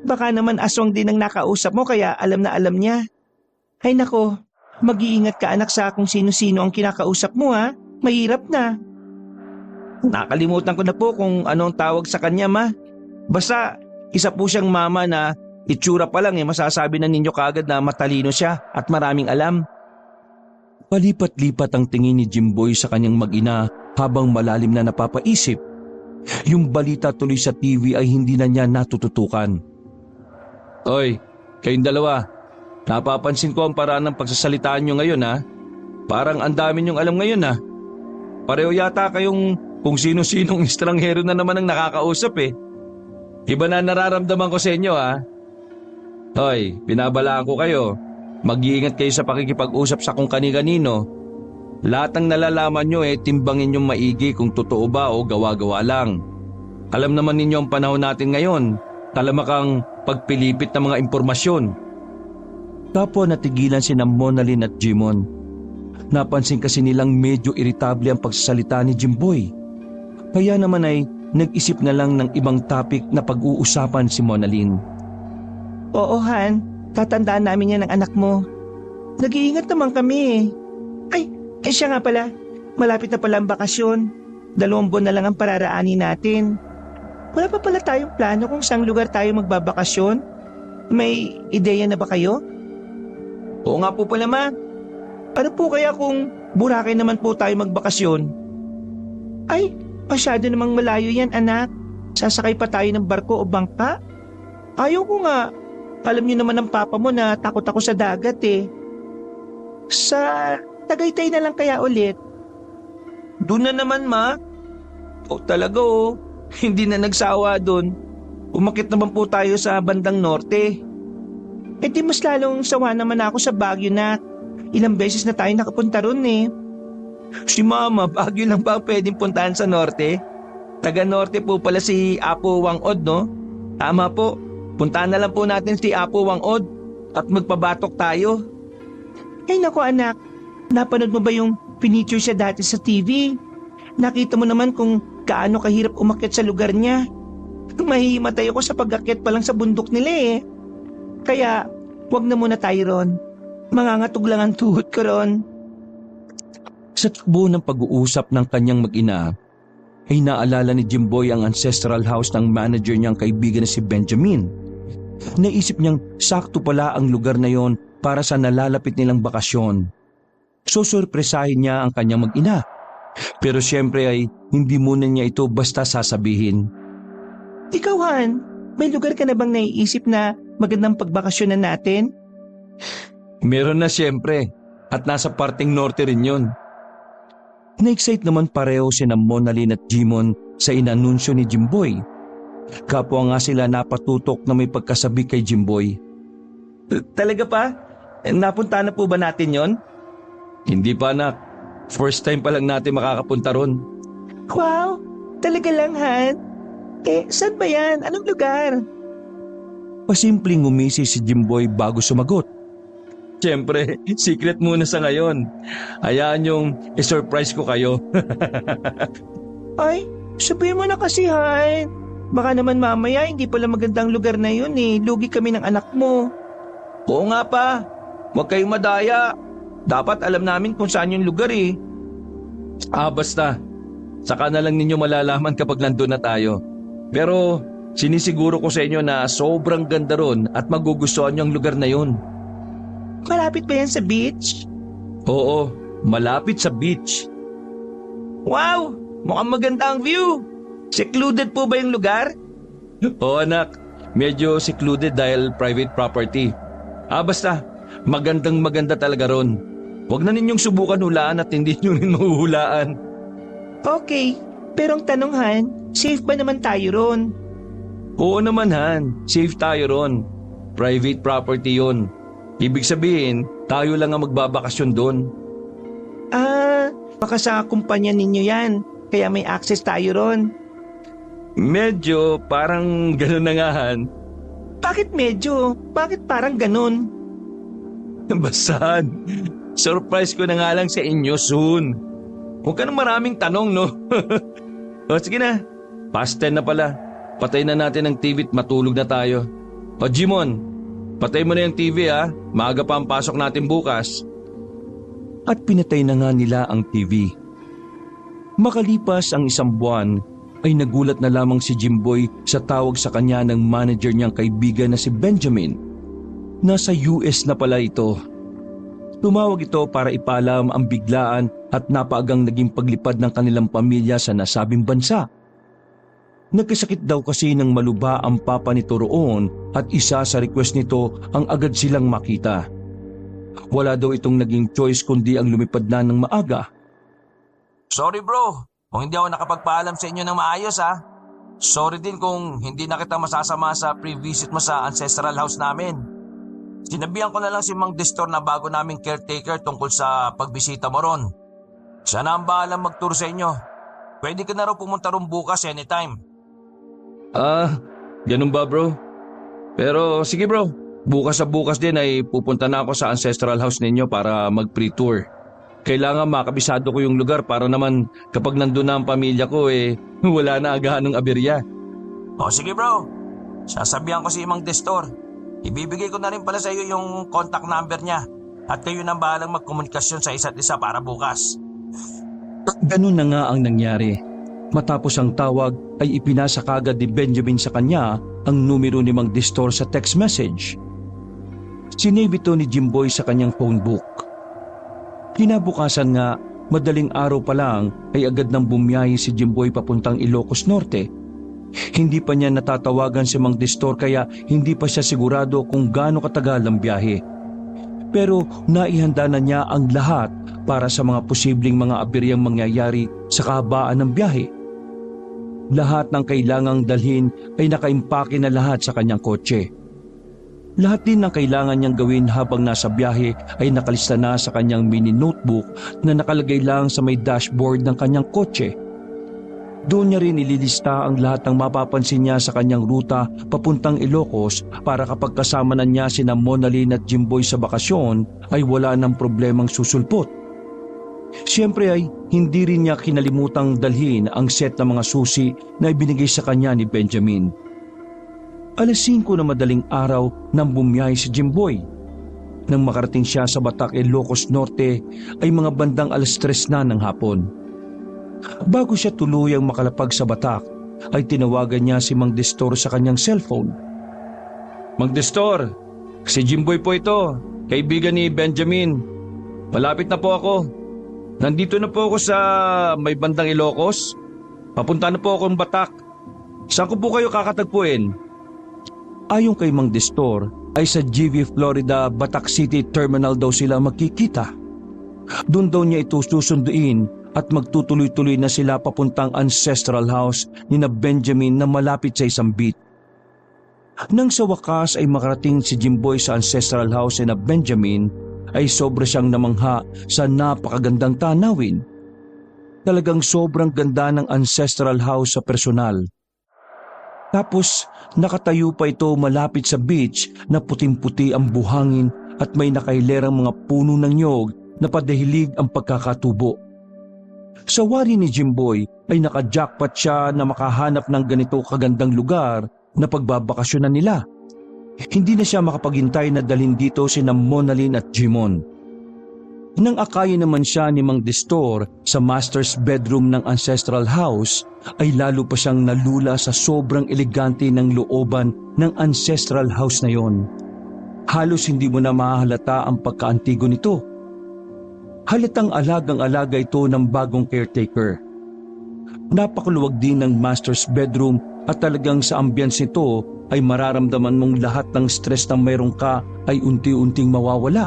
Baka naman aswang din ang nakausap mo kaya alam na alam niya. Ay nako, mag-iingat ka anak sa kung sino-sino ang kinakausap mo ha. Mahirap na. Nakalimutan ko na po kung anong tawag sa kanya, Ma. Basta, isa po siyang mama na itsura pa lang masasabi na ninyo kaagad na matalino siya at maraming alam. Palipat-lipat ang tingin ni Jimboy sa kanyang mag-ina habang malalim na napapaisip. Yung balita tuloy sa TV ay hindi na niya natututukan. Oy, kayong dalawa. Napapansin ko ang paraan ng pagsasalitaan nyo ngayon Parang ang dami nyong alam ngayon Pareho yata kayong kung sino-sinong estranghero na naman ang nakakausap Iba na nararamdaman ko sa inyo Hoy, pinabalaan ko kayo. Mag-iingat kayo sa pakikipag-usap sa kung kani-kanino. Lahat ng nalalaman nyo timbangin nyong maigi kung totoo ba o gawa-gawa lang. Alam naman ninyo ang panahon natin ngayon. Talamakang pagpilipit ng mga impormasyon. Tapos natigilan sina Monalyn at Jimon. Napansin kasi nilang medyo iritable ang pagsasalita ni Jimboy. Kaya naman ay nag-isip na lang ng ibang topic na pag-uusapan si Monalyn. Oo, Han. Tatandaan namin yan ng anak mo. Nag-iingat naman kami Ay, siya nga pala. Malapit na pala ang bakasyon. 2 buwan na lang ang pararaanin natin. Wala pa pala tayong plano kung saang lugar tayo magbabakasyon? May ideya na ba kayo? Oo nga po pala, Ma. Ano po kaya kung Boracay naman po tayo magbakasyon? Ay, masyado namang malayo yan, anak. Sasakay pa tayo ng barko o bangka? Ayaw ko nga. Alam niyo naman ng papa mo na takot ako sa dagat eh. Sa Tagaytay na lang kaya ulit. Doon na naman, Ma. O talaga oh. Hindi na nagsawa doon. Umakit naman po tayo sa bandang norte. Eh di mas lalong sawa naman ako sa Baguio na. Ilang beses na tayo nakapunta ron eh. Si Mama, Baguio lang ba pwedeng puntahan sa norte? Taga norte po pala si Apo Wangod, no? Tama po. Puntahan na lang po natin si Apo Wangod at magpabatok tayo. Ay naku anak, napanood mo ba yung pinicture siya dati sa TV? Nakita mo naman kung gaano kahirap umakyat sa lugar niya. Mahihimatay ako sa pag-akyat pa lang sa bundok nila eh. Kaya, wag na muna tayo ron. Mangangatog lang ang tuhod ko ron. Sa takbo ng pag-uusap ng kanyang mag-ina, ay naalala ni Jimboy ang ancestral house ng manager niyang kaibigan na si Benjamin. Naisip niyang sakto pala ang lugar na yon para sa nalalapit nilang bakasyon. Susurpresahin niya ang kanyang mag-ina. Pero siyempre ay hindi muna niya ito basta sasabihin. Ikaw Han, may lugar ka na bang naiisip na magandang pagbakasyonan natin? Meron na siyempre. At nasa parting norte rin yun. Na-excite naman pareho sina Monalyn at Jimon sa inanunsyo ni Jimboy. Kapwa nga sila napatutok na may pagkasabi kay Jimboy. Talaga pa? Napunta na po ba natin yon? Hindi pa anak. First time pa lang natin makakapunta ron. Wow, talaga lang Han? Eh, saan ba yan? Anong lugar? Pasimpleng ngumisi si Jimboy bago sumagot. Siyempre, secret muna sa ngayon. Hayaan yung i-surprise ko kayo. Ay, sabihin mo na kasi Han. Baka naman mamaya hindi pala magandang lugar na yun eh. Lugi kami ng anak mo. Oo nga pa. Huwag kayong madaya. Dapat alam namin kung saan yung lugar eh. Basta. Saka na lang ninyo malalaman kapag nandun na tayo. Pero sinisiguro ko sa inyo na sobrang ganda ron at magugustuhan nyo ang lugar na yun. Malapit ba yan sa beach? Oo, malapit sa beach. Wow! Mukhang maganda ang view. Secluded po ba yung lugar? Oo anak, medyo secluded dahil private property. Basta, magandang maganda talaga ron. Huwag na ninyong subukan hulaan at hindi nyo rin mahuhulaan. Okay, pero ang tanong Han, safe ba naman tayo ron? Oo naman Han, safe tayo ron. Private property yon. Ibig sabihin, tayo lang ang magbabakasyon doon. Baka sa kumpanya ninyo yan, kaya may access tayo ron. Medyo parang gano'n na nga Han. Bakit medyo? Bakit parang ganun? Basahan, surprise ko na nga lang sa inyo soon. Huwag ka nang maraming tanong, no? O sige na, past 10 na pala. Patay na natin ang TV at matulog na tayo. O Jimon, patay mo na yung TV ha. Maaga pa ang pasok natin bukas. At pinatay na nga nila ang TV. Makalipas ang 1 buwan, ay nagulat na lamang si Jimboy sa tawag sa kanya ng manager niyang kaibigan na si Benjamin. Nasa US na pala ito. Tumawag ito para ipaalam ang biglaan at napaagang naging paglipad ng kanilang pamilya sa nasabing bansa. Nagkasakit daw kasi ng maluba ang papa nito roon at isa sa request nito ang agad silang makita. Wala daw itong naging choice kundi ang lumipad na ng maaga. Sorry bro, kung hindi ako nakapagpaalam sa inyo ng maayos ha. Sorry din kung hindi na kita masasama sa pre-visit mo sa ancestral house namin. Sinabihan ko na lang si Mang Destor na bago naming caretaker tungkol sa pagbisita mo ron. Siya na ang bahalang mag-tour sa inyo. Pwede ka na raw pumunta ron bukas anytime. Ganun ba bro? Pero sige bro, bukas sa bukas din ay pupunta na ako sa ancestral house ninyo para mag-pre-tour. Kailangan makabisado ko yung lugar para naman kapag nandun na ang pamilya ko wala na agahan ng aberya. O sige bro, sasabihan ko si Mang Destor. Ibibigay ko na rin pala sa iyo yung contact number niya at kayo nang bahalang magkomunikasyon sa isa't isa para bukas. Ganun na nga ang nangyari. Matapos ang tawag ay ipinasa kagad ni Benjamin sa kanya ang numero ni Mang Destor sa text message. Sinave ito ni Jimboy sa kanyang phone book. Kinabukasan nga, madaling araw pa lang ay agad nang bumiyahe si Jimboy papuntang Ilocos Norte. Hindi pa niya natatawagan si Mang Destor kaya hindi pa siya sigurado kung gaano katagal ang biyahe. Pero naihanda na niya ang lahat para sa mga posibleng mga aberyang mangyayari sa kahabaan ng biyahe. Lahat ng kailangang dalhin ay nakaimpake na lahat sa kanyang kotse. Lahat din ng kailangan niyang gawin habang nasa biyahe ay nakalista na sa kanyang mini notebook na nakalagay lang sa may dashboard ng kanyang kotse. Doon niya rin ililista ang lahat ng mapapansin niya sa kanyang ruta papuntang Ilocos para kapag kasama na niya sina Monalyn at Jimboy sa bakasyon ay wala ng problemang susulpot. Siyempre ay hindi rin niya kinalimutang dalhin ang set ng mga susi na ibinigay sa kanya ni Benjamin. Alas 5 na madaling araw nang bumiyahe si Jimboy. Nang makarating siya sa Batac, Ilocos Norte ay mga bandang alas 3 na ng hapon. Bago siya tuluyang makalapag sa Batac ay tinawagan niya si Mang Destor sa kanyang cellphone. Mang Destor, si Jimboy po ito, kaibigan ni Benjamin. Malapit na po ako. Nandito na po ako sa may bandang Ilocos. Papunta na po akong Batac. Saan ko po kayo kakatagpuin? Ayon kay Mang Destor ay sa GV Florida Batac City Terminal daw sila magkikita. Doon daw niya ito susunduin at magtutuloy-tuloy na sila papuntang ancestral house ni na Benjamin na malapit sa isang beach. Nang sa wakas ay makarating si Jimboy sa ancestral house ni na Benjamin ay sobra siyang namangha sa napakagandang tanawin. Talagang sobrang ganda ng ancestral house sa personal. Tapos nakatayo pa ito malapit sa beach na puting-puti ang buhangin at may nakailerang mga puno ng nyog na padahilig ang pagkakatubo. Sa wari ni Jimboy ay nakajackpot siya na makahanap ng ganito kagandang lugar na pagbabakasyonan nila. Hindi na siya makapaghintay na dalhin dito sina Monalyn at Jimon. Nang akayin naman siya ni Mang Destor sa master's bedroom ng ancestral house, ay lalo pa siyang nalula sa sobrang elegante ng looban ng ancestral house na yon. Halos hindi mo na mahalata ang pagkaantigo nito. Halatang alagang-alaga ito ng bagong caretaker. Napakaluwag din ng master's bedroom at talagang sa ambience nito ay mararamdaman mong lahat ng stress na mayroon ka ay unti-unting mawawala.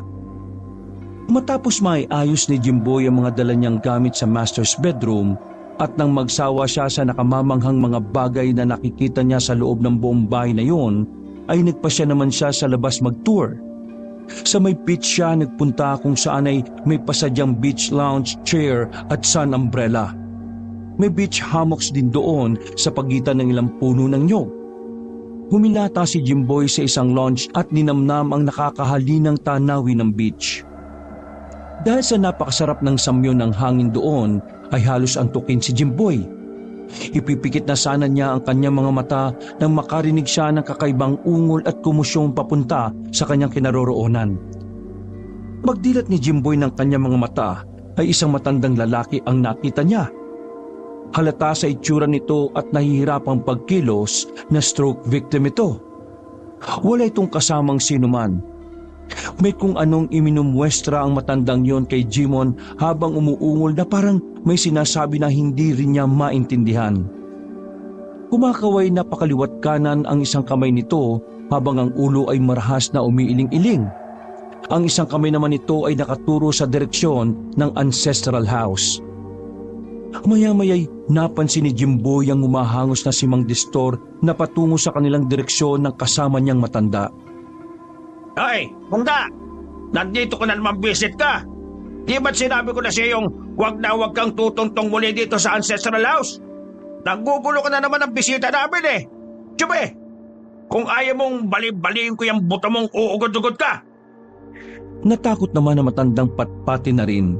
Matapos maiayos ni Jimboy ang mga dala niyang gamit sa master's bedroom at nang magsawa siya sa nakamamanghang mga bagay na nakikita niya sa loob ng buong bahay na yon, ay nagpasya naman siya sa labas mag-tour. Sa may beach siya nagpunta kung saan ay may pasadyang beach lounge chair at sun umbrella. May beach hammocks din doon sa pagitan ng ilang puno ng nyog. Humilata si Jimboy sa isang lounge at ninamnam ang nakakahalinang tanawin ng beach. Dahil sa napakasarap ng samyo ng hangin doon ay halos antukin si Jimboy. Ipipikit na sana niya ang kanyang mga mata nang makarinig siya ng kakaibang ungol at kumusyong papunta sa kanyang kinaroroonan. Magdilat ni Jimboy ng kanyang mga mata ay isang matandang lalaki ang nakita niya. Halata sa itsura nito at nahihirapang pagkilos na stroke victim ito. Wala itong kasamang sinuman. May kung anong iminumwestra ang matandang yon kay Jimon habang umuungol na parang may sinasabi na hindi rin niya maintindihan. Kumakaway na pakaliwat kanan ang isang kamay nito habang ang ulo ay marahas na umiiling-iling. Ang isang kamay naman nito ay nakaturo sa direksyon ng ancestral house. Maya-maya'y napansin ni Jimboy ang humahangos na si Mang Destor na patungo sa kanilang direksyon ng kasama niyang matanda. Ay, Mungda! Nandito ko na naman visit ka. Di ba't sinabi ko na siya yung wag kang tutuntong muli dito sa ancestral house? Nagugulo ka na naman ang bisita namin eh. Tsubi, kung ayaw mong bali-baliin ko yung buto mong uugod-ugod ka. Natakot naman na matandang patpati na rin.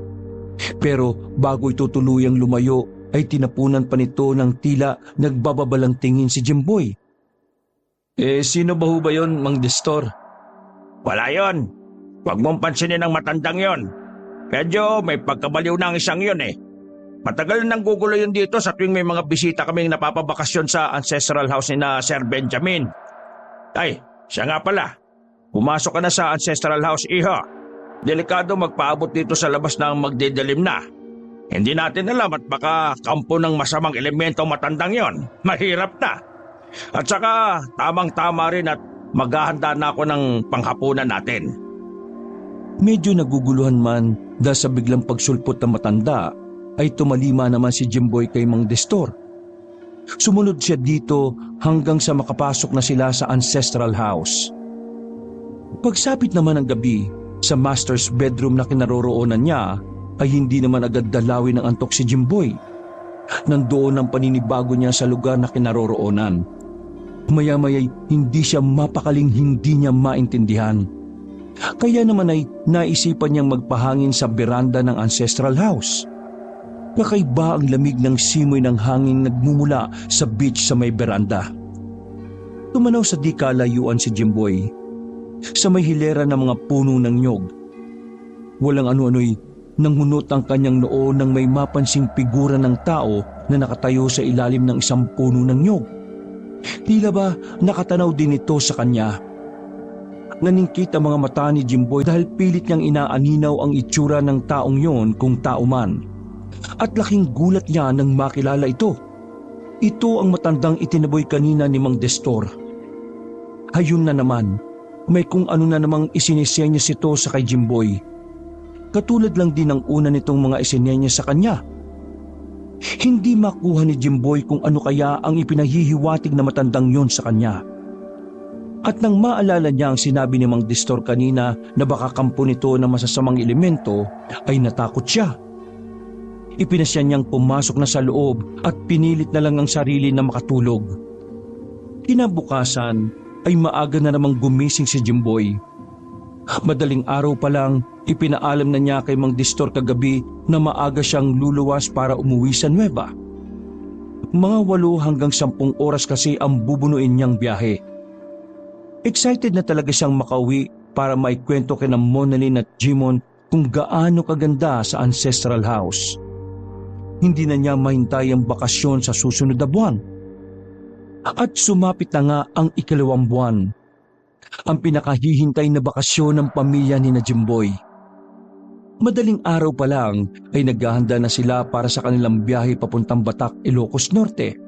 Pero bago ito tuluyang lumayo ay tinapunan pa nito ng tila nagbababalang tingin si Jimboy. Sino ba ho ba yun, Mang Destor? Wala yon. Huwag mong pansinin ang matandang yon. Medyo may pagkabaliw na ang isang yon eh. Matagal nang gugulo yun dito sa tuwing may mga bisita kaming napapabakasyon sa ancestral house ni na Sir Benjamin. Ay, siya nga pala. Pumasok ka na sa ancestral house, iho. Delikado magpaabot dito sa labas ng magdidilim na. Hindi natin alam at baka kampo ng masamang elemento matandang yon. Mahirap na. At saka tamang-tama rin at maghahanda na ako ng panghapunan natin. Medyo naguguluhan man dahil sa biglang pagsulpot ng matanda ay tumalima naman si Jimboy kay Mang Destor. Sumunod siya dito hanggang sa makapasok na sila sa ancestral house. Pagsapit naman ng gabi sa master's bedroom na kinaroroonan niya ay hindi naman agad dalawin ng antok si Jimboy. Nandoon ang paninibago niya sa lugar na kinaroroonan. Maya-maya'y hindi siya mapakaling hindi niya maintindihan. Kaya naman ay naisipan niyang magpahangin sa beranda ng ancestral house. Kakaiba ang lamig ng simoy ng hangin nagmumula sa beach sa may beranda. Tumanaw sa di kalayuan si Jimboy sa may hilera ng mga puno ng nyog. Walang ano-ano'y nanghunot ang kanyang noo nang may mapansing figura ng tao na nakatayo sa ilalim ng isang puno ng nyog. Tila ba nakatanaw din ito sa kanya. Naningkit ang mga mata ni Jimboy dahil pilit niyang inaaninaw ang itsura ng taong yon kung tao man. At laking gulat niya nang makilala ito. Ito ang matandang itinaboy kanina ni Mang Destor. Hayun na naman, may kung ano na namang isinisenyas ito sa kay Jimboy. Katulad lang din ng una nitong mga isinenyas sa kanya. Hindi makuha ni Jimboy kung ano kaya ang ipinahihiwatig na matandang yon sa kanya. At nang maalala niya ang sinabi ni Mang Destor kanina na baka kampo nito ng masasamang elemento, ay natakot siya. Ipinasya niyang pumasok na sa loob at pinilit na lang ang sarili na makatulog. Kinabukasan ay maaga na namang gumising si Jimboy. Madaling araw pa lang, ipinaalam na niya kay Mang Destor kagabi na maaga siyang luluwas para umuwi sa Nueva. Mga 8 hanggang 10 oras kasi ang bubunuin niyang biyahe. Excited na talaga siyang makauwi para maikwento kina Monalyn at Jimon kung gaano kaganda sa ancestral house. Hindi na niya mahintay ang bakasyon sa susunod na buwan. At sumapit na nga ang 2nd buwan. Ang pinakahihintay na bakasyon ng pamilya ni na Jimboy. Madaling araw pa lang ay naghahanda na sila para sa kanilang biyahe papuntang Batac, Ilocos Norte.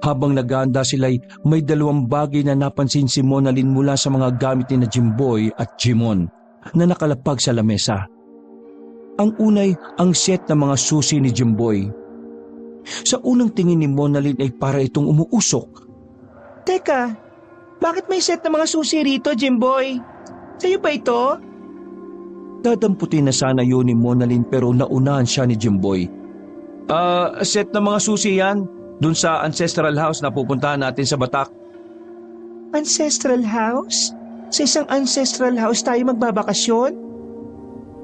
Habang naghahanda sila'y may 2 bagay na napansin si Monalyn mula sa mga gamit ni na Jimboy at Jimon na nakalapag sa lamesa. Ang unay ang set ng mga susi ni Jimboy. Sa unang tingin ni Monalyn ay para itong umuusok. Teka, bakit may set ng mga susi rito, Jimboy? Sa'yo ba ito? Dadamputin na sana yun ni Monalyn pero naunahan siya ni Jimboy. Set ng mga susi yan. Dun sa ancestral house na pupuntahan natin sa Batac. Ancestral house? Sa isang ancestral house tayo magbabakasyon?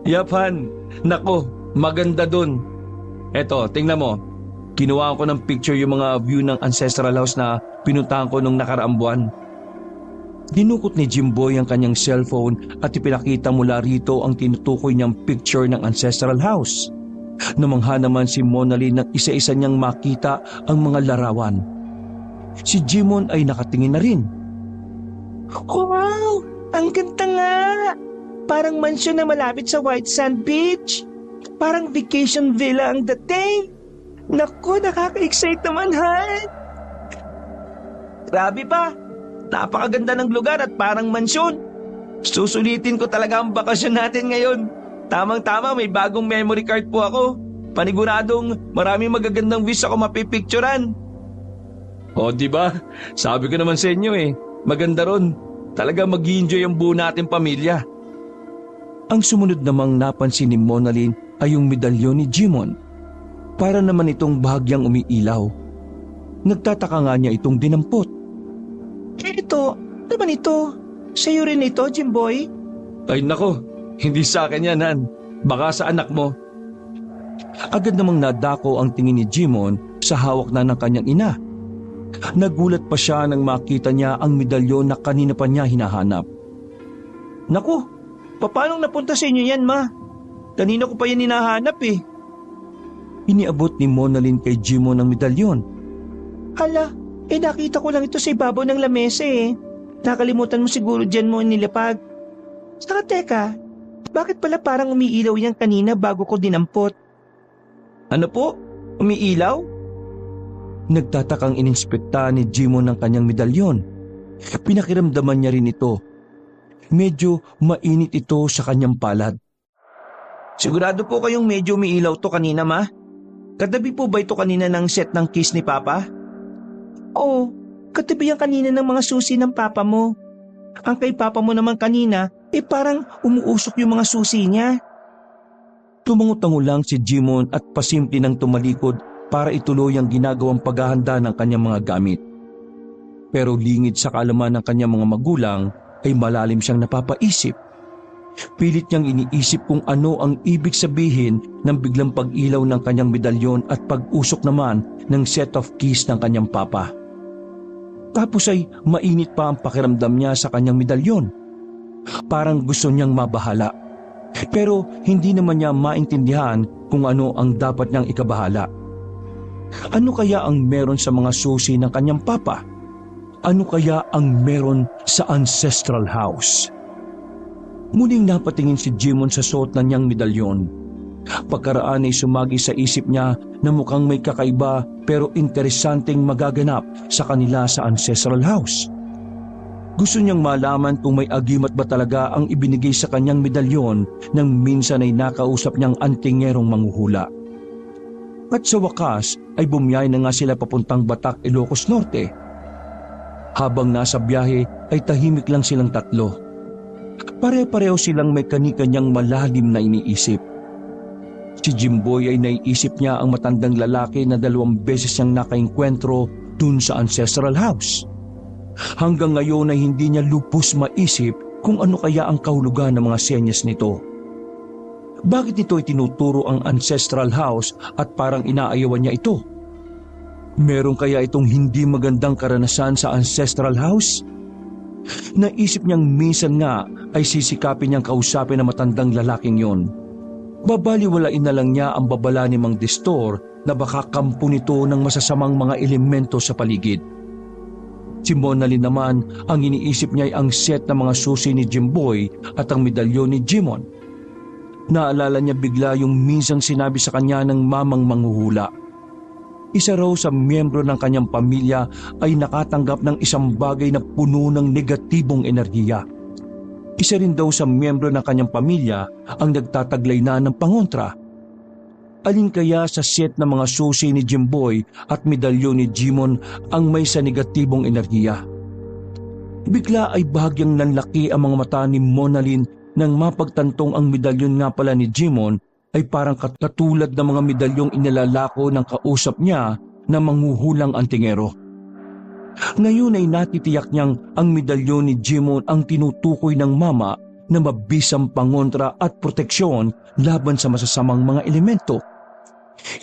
Yap, Han. Nako, maganda dun. Eto, tingnan mo. Kinuha ko ng picture yung mga view ng ancestral house na pinuntahan ko nung nakaraang buwan. Dinukot ni Jimboy ang kanyang cellphone at ipinakita mula rito ang tinutukoy niyang picture ng ancestral house. Namangha naman si Monalyn nang isa-isa niyang makita ang mga larawan. Si Jimon ay nakatingin na rin. Wow! Ang ganda nga! Parang mansyon na malapit sa White Sand Beach. Parang vacation villa ang dating. Naku, nakaka-excite naman, Han! Grabe pa! Napakaganda ng lugar at parang mansyon. Susulitin ko talaga ang bakasyon natin ngayon. Tamang-tama, may bagong memory card po ako. Paniguradong maraming magagandang views ako mapipicturan. O, di ba? Sabi ko naman sa inyo maganda ron. Talaga mag-i-enjoy ang buo nating pamilya. Ang sumunod namang napansin ni Monalyn ay yung medalyon ni Jimon. Para naman itong bahagyang umiilaw. Nagtataka nga niya itong dinampot. Ito, naman ito. Sa'yo rin ito, Jimboy? Ay nako, hindi sa akin yan, Han. Baka sa anak mo. Agad namang nadako ang tingin ni Jimon sa hawak na ng kanyang ina. Nagulat pa siya nang makita niya ang medalyon na kanina pa niya hinahanap. Naku, paano napunta sa inyo yan, Ma? Kanina ko pa yan hinahanap iniabot ni Monalyn kay Jimon ang medalyon. Hala, nakita ko lang ito sa ibabaw ng lamesa eh. Nakalimutan mo siguro dyan mo nilapag. Saka teka, bakit pala parang umiilaw yan kanina bago ko dinampot? Ano po? Umiilaw? Nagtatakang ininspekta ni Jimon ang kanyang medalyon. Pinakiramdaman niya rin ito. Medyo mainit ito sa kanyang palad. Sigurado po kayong medyo umiilaw to kanina, ma? Katabi po ba ito kanina ng set ng kiss ni Papa? Oo, katabi yan kanina ng mga susi ng papa mo. Ang kay papa mo naman kanina, parang umuusok yung mga susi niya. Tumango-tango lang si Jimon at pasimple nang tumalikod para ituloy ang ginagawang paghahanda ng kanyang mga gamit. Pero lingid sa kaalaman ng kanyang mga magulang ay malalim siyang napapaisip. Pilit niyang iniisip kung ano ang ibig sabihin ng biglang pag-ilaw ng kanyang medalyon at pag-usok naman ng set of keys ng kanyang papa. Tapos ay mainit pa ang pakiramdam niya sa kanyang medalyon. Parang gusto niyang mabahala. Pero hindi naman niya maintindihan kung ano ang dapat niyang ikabahala. Ano kaya ang meron sa mga susi ng kanyang papa? Ano kaya ang meron sa ancestral house? Muling napatingin si Jimon sa suot na niyang medalyon. Pagkaraan ay sumagi sa isip niya na mukhang may kakaiba pero interesanteng magaganap sa kanila sa ancestral house. Gusto niyang malaman kung may agimat ba talaga ang ibinigay sa kanyang medalyon nang minsan ay nakausap niyang antingerong manghuhula. At sa wakas ay bumiyay na nga sila papuntang Batac, Ilocos Norte. Habang nasa biyahe ay tahimik lang silang tatlo. Pare-pareho silang may kani-kanyang malalim na iniisip. Si Jimboy ay naiisip niya ang matandang lalaki na 2 beses niyang nakaengkwentro dun sa ancestral house. Hanggang ngayon ay hindi niya lubos maisip kung ano kaya ang kahulugan ng mga senyas nito. Bakit nito itinuturo ang ancestral house at parang inaayawan niya ito? Meron kaya itong hindi magandang karanasan sa ancestral house? Naisip niyang minsan nga ay sisikapin niyang kausapin ang matandang lalaking yon. Babaliwalain na lang niya ang babala ni Mang Destor na baka kampo nito ng masasamang mga elemento sa paligid. Si Monalyn naman, ang iniisip niya ay ang set ng mga susi ni Jimboy at ang medalyon ni Jimon. Naalala niya bigla yung minsang sinabi sa kanya ng mamang manghuhula. Isa raw sa miyembro ng kanyang pamilya ay nakatanggap ng isang bagay na puno ng negatibong enerhiya. Isa rin daw sa miyembro ng kanyang pamilya ang nagtataglay na ng pangontra. Alin kaya sa set ng mga susi ni Jimboy at medalyon ni Jimon ang may sa negatibong enerhiya? Bigla ay bahagyang nanlaki ang mga mata ni Monalyn nang mapagtantong ang medalyon nga pala ni Jimon ay parang katulad ng mga medalyong inilalako ng kausap niya na manghuhulang antingero. Ngayon ay natitiyak niyang ang medalyon ni Jimon ang tinutukoy ng mama na mabisang pangontra at proteksyon laban sa masasamang mga elemento.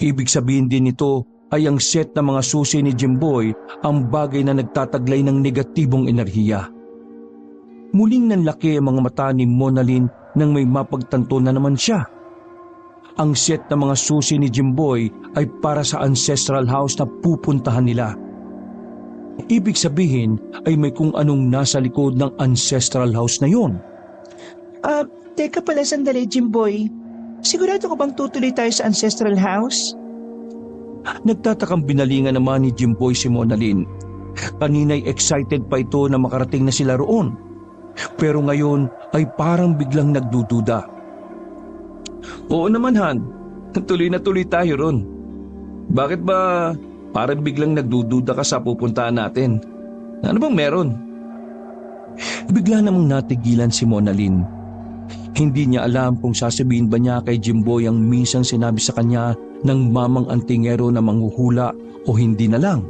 Ibig sabihin din nito ay ang set ng mga susi ni Jimboy ang bagay na nagtataglay ng negatibong enerhiya. Muling nanlaki ang mga mata ni Monalyn nang may mapagtanto na naman siya. Ang set ng mga susi ni Jimboy ay para sa ancestral house na pupuntahan nila. Ibig sabihin ay may kung anong nasa likod ng ancestral house na yon. Teka pala sandali, Jimboy. Sigurado ko bang tutuloy tayo sa ancestral house? Nagtatakang binalingan naman ni Jimboy si Monalyn. Kanina'y excited pa ito na makarating na sila roon. Pero ngayon ay parang biglang nagdududa. Oo naman, Han. Tuloy na tuloy tayo ron. Bakit ba parang biglang nagdududa ka sa pupuntahan natin? Ano bang meron? Bigla namang natigilan si Monalyn. Hindi niya alam kung sasabihin ba niya kay Jimboy ang minsang sinabi sa kanya ng mamang antingero na manghuhula o hindi na lang.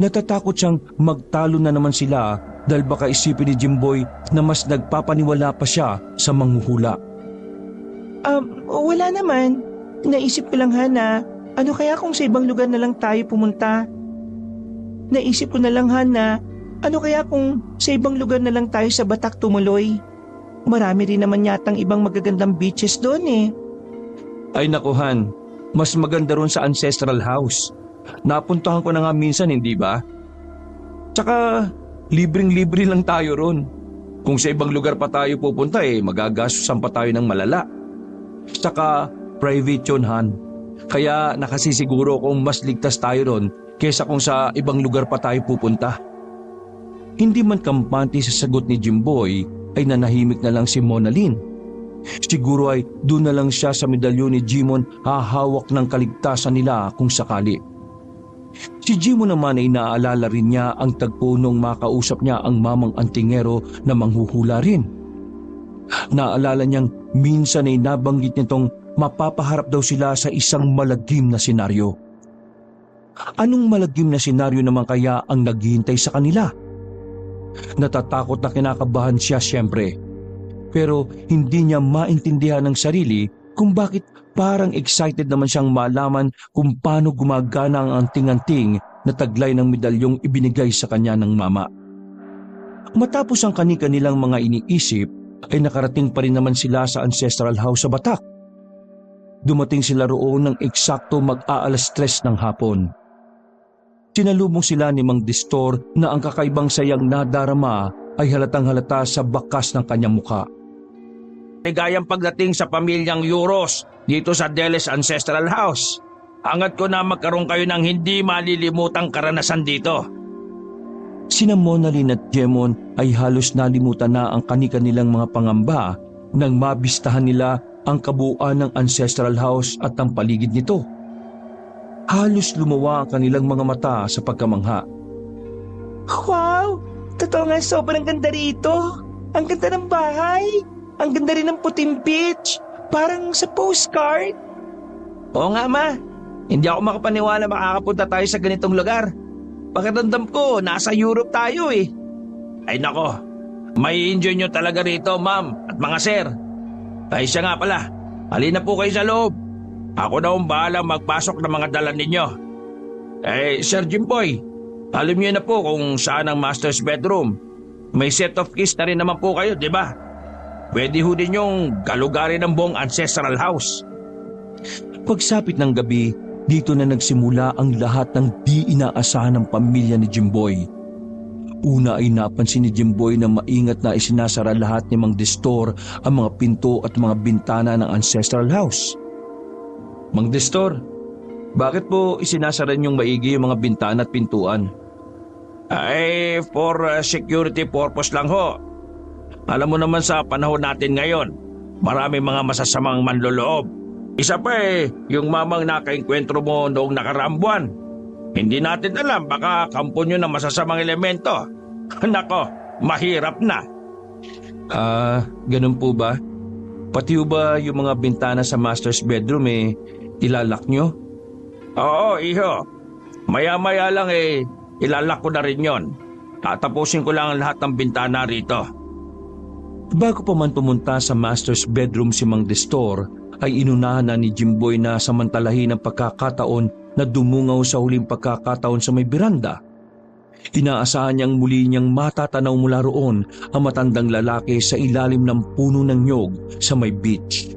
Natatakot siyang magtalo na naman sila dahil baka isipin ni Jimboy na mas nagpapaniwala pa siya sa manghuhula. Wala naman. Naisip ko lang, Hana, ano kaya kung sa ibang lugar na lang tayo pumunta? Naisip ko na lang, Hana, ano kaya kung sa ibang lugar na lang tayo sa Batac tumuloy? Marami rin naman yatang ibang magagandang beaches doon eh. Ay naku, Han. Mas maganda ron sa ancestral house. Napuntahan ko na nga minsan, hindi ba? Tsaka, libreng-libre lang tayo ron. Kung sa ibang lugar pa tayo pupunta magagastusan pa tayo ng malala. Tsaka, private yun, Han. Kaya nakasisiguro kung mas ligtas tayo ron kesa kung sa ibang lugar pa tayo pupunta. Hindi man kampante sa sagot ni Jimboy ay nanahimik na lang si Mona Lynn. Siguro ay doon na lang siya sa medalyon ni Jimon hahawak ng kaligtasan nila kung sakali. Si Jimon naman ay naaalala rin niya ang tagpo nung makausap niya ang mamang antingero na manghuhula rin. Naalala niyang minsan ay nabanggit nitong mapapaharap daw sila sa isang malagim na senaryo. Anong malagim na senaryo naman kaya ang naghihintay sa kanila? Natatakot na kinakabahan siya siyempre. Pero hindi niya maintindihan ng sarili kung bakit parang excited naman siyang malaman kung paano gumagana ang anting-anting na taglay ng medalyong ibinigay sa kanya ng mama. Matapos ang kani-kanilang mga iniisip, ay nakarating pa rin naman sila sa ancestral house sa Batak. Dumating sila roon ng eksakto mag-aalas 3 ng hapon. Sinalubong sila ni Mang Distor na ang kakaibang sayang nadarama ay halatang-halata sa bakas ng kanyang muka. Ligayang pagdating sa pamilyang Euros dito sa Deles Ancestral House. Angat ko na magkaroon kayo ng hindi malilimutang karanasan dito. Sina Mona Lynn at Jemon ay halos nalimutan na ang kani-kanilang mga pangamba nang mabistahan nila ang kabuuan ng Ancestral House at ang paligid nito. Halos lumawa ang kanilang mga mata sa pagkamangha. Wow! Totoo nga, sobrang ganda rito. Ang ganda ng bahay. Ang ganda rin ng puting beach. Parang sa postcard. Oo nga, Ma. Hindi ako makapaniwala makakapunta tayo sa ganitong lugar. Pagkatandam ko, nasa Europe tayo eh. Ay nako, may enjoy nyo talaga rito, ma'am at mga sir. Ay siya nga pala, halina po kayo sa loob. Ako na ang bahala magpasok ng mga dala ninyo. Sir Jimboy, alam niyo na po kung saan ang master's bedroom. May set of keys na rin naman po kayo, di ba? Pwede ho din yung galugarin ng buong ancestral house. Pagsapit ng gabi, dito na nagsimula ang lahat ng di inaasahan ng pamilya ni Jimboy. Una ay napansin ni Jimboy na maingat na isinasara lahat ni Mang Distor ang mga pinto at mga bintana ng ancestral house. Mang Distor, bakit po isinasara niyong maigi yung mga bintana at pintuan? For security purpose lang ho. Alam mo naman sa panahon natin ngayon, marami mga masasamang manloloob. Isa pa yung mamang nakainkwentro mo noong nakaraang buwan. Hindi natin alam, baka kampo nyo ng masasamang elemento. Nako, mahirap na. Ganun po ba? Pati ba yung mga bintana sa master's bedroom ilalak nyo? Oo, iho. Maya-maya lang ilalak ko na rin yon. Tatapusin ko lang ang lahat ng bintana rito. Bago pa man pumunta sa master's bedroom si Mang Distor, ay inunahan na ni Jimboy na samantalahin ang pagkakataon na dumungaw sa huling pagkakataon sa may beranda. Inaasahan niyang muli niyang matatanaw mula roon ang matandang lalaki sa ilalim ng puno ng nyog sa may beach.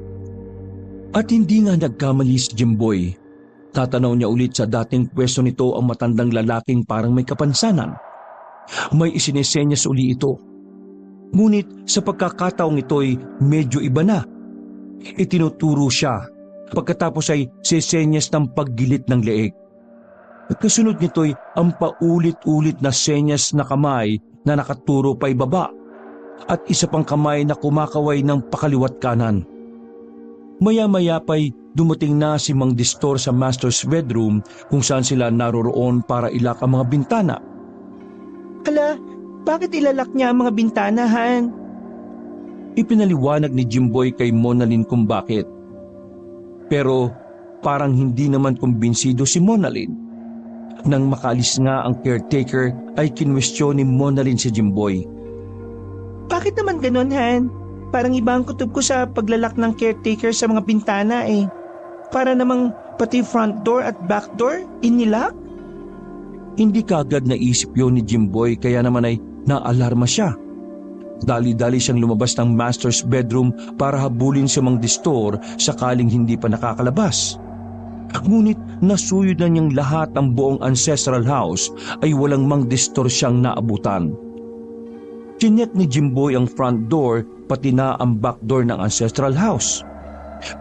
At hindi nga nagkamali si Jimboy. Tatanaw niya ulit sa dating pwesto nito ang matandang lalaking parang may kapansanan. May isinesenyas uli ito. Ngunit sa pagkakataong ito'y medyo iba na. Itinuturo siya, pagkatapos ay sesenyas ng paggilit ng leeg. Kasunod nito'y ang paulit-ulit na senyas na kamay na nakaturo pa ibaba at isa pang kamay na kumakaway ng pakaliwat kanan. Maya-maya pa'y dumating na si Mang Distor sa master's bedroom kung saan sila naroroon para ilak ang mga bintana. Hala, bakit ilalak niya ang mga bintana, Han? Ipinaliwanag ni Jimboy kay Mona Lynn kung bakit. Pero parang hindi naman kumbinsido si Mona Lynn. Nang makalis nga ang caretaker ay kinwestiyon ni Mona Lynn si Jimboy. Bakit naman ganun, Han? Parang iba ang kutob ko sa paglalak ng caretaker sa mga bintana Para namang pati front door at back door inilak? Hindi kaagad naisip yun ni Jimboy kaya naman ay naalarma siya. Dali-dali siyang lumabas ng master's bedroom para habulin si Mang Distor sakaling hindi pa nakakalabas. Ngunit nasuyod na niyang lahat ang buong ancestral house ay walang mang distorsyang naabutan. Chinek ni Jimboy ang front door pati na ang back door ng ancestral house.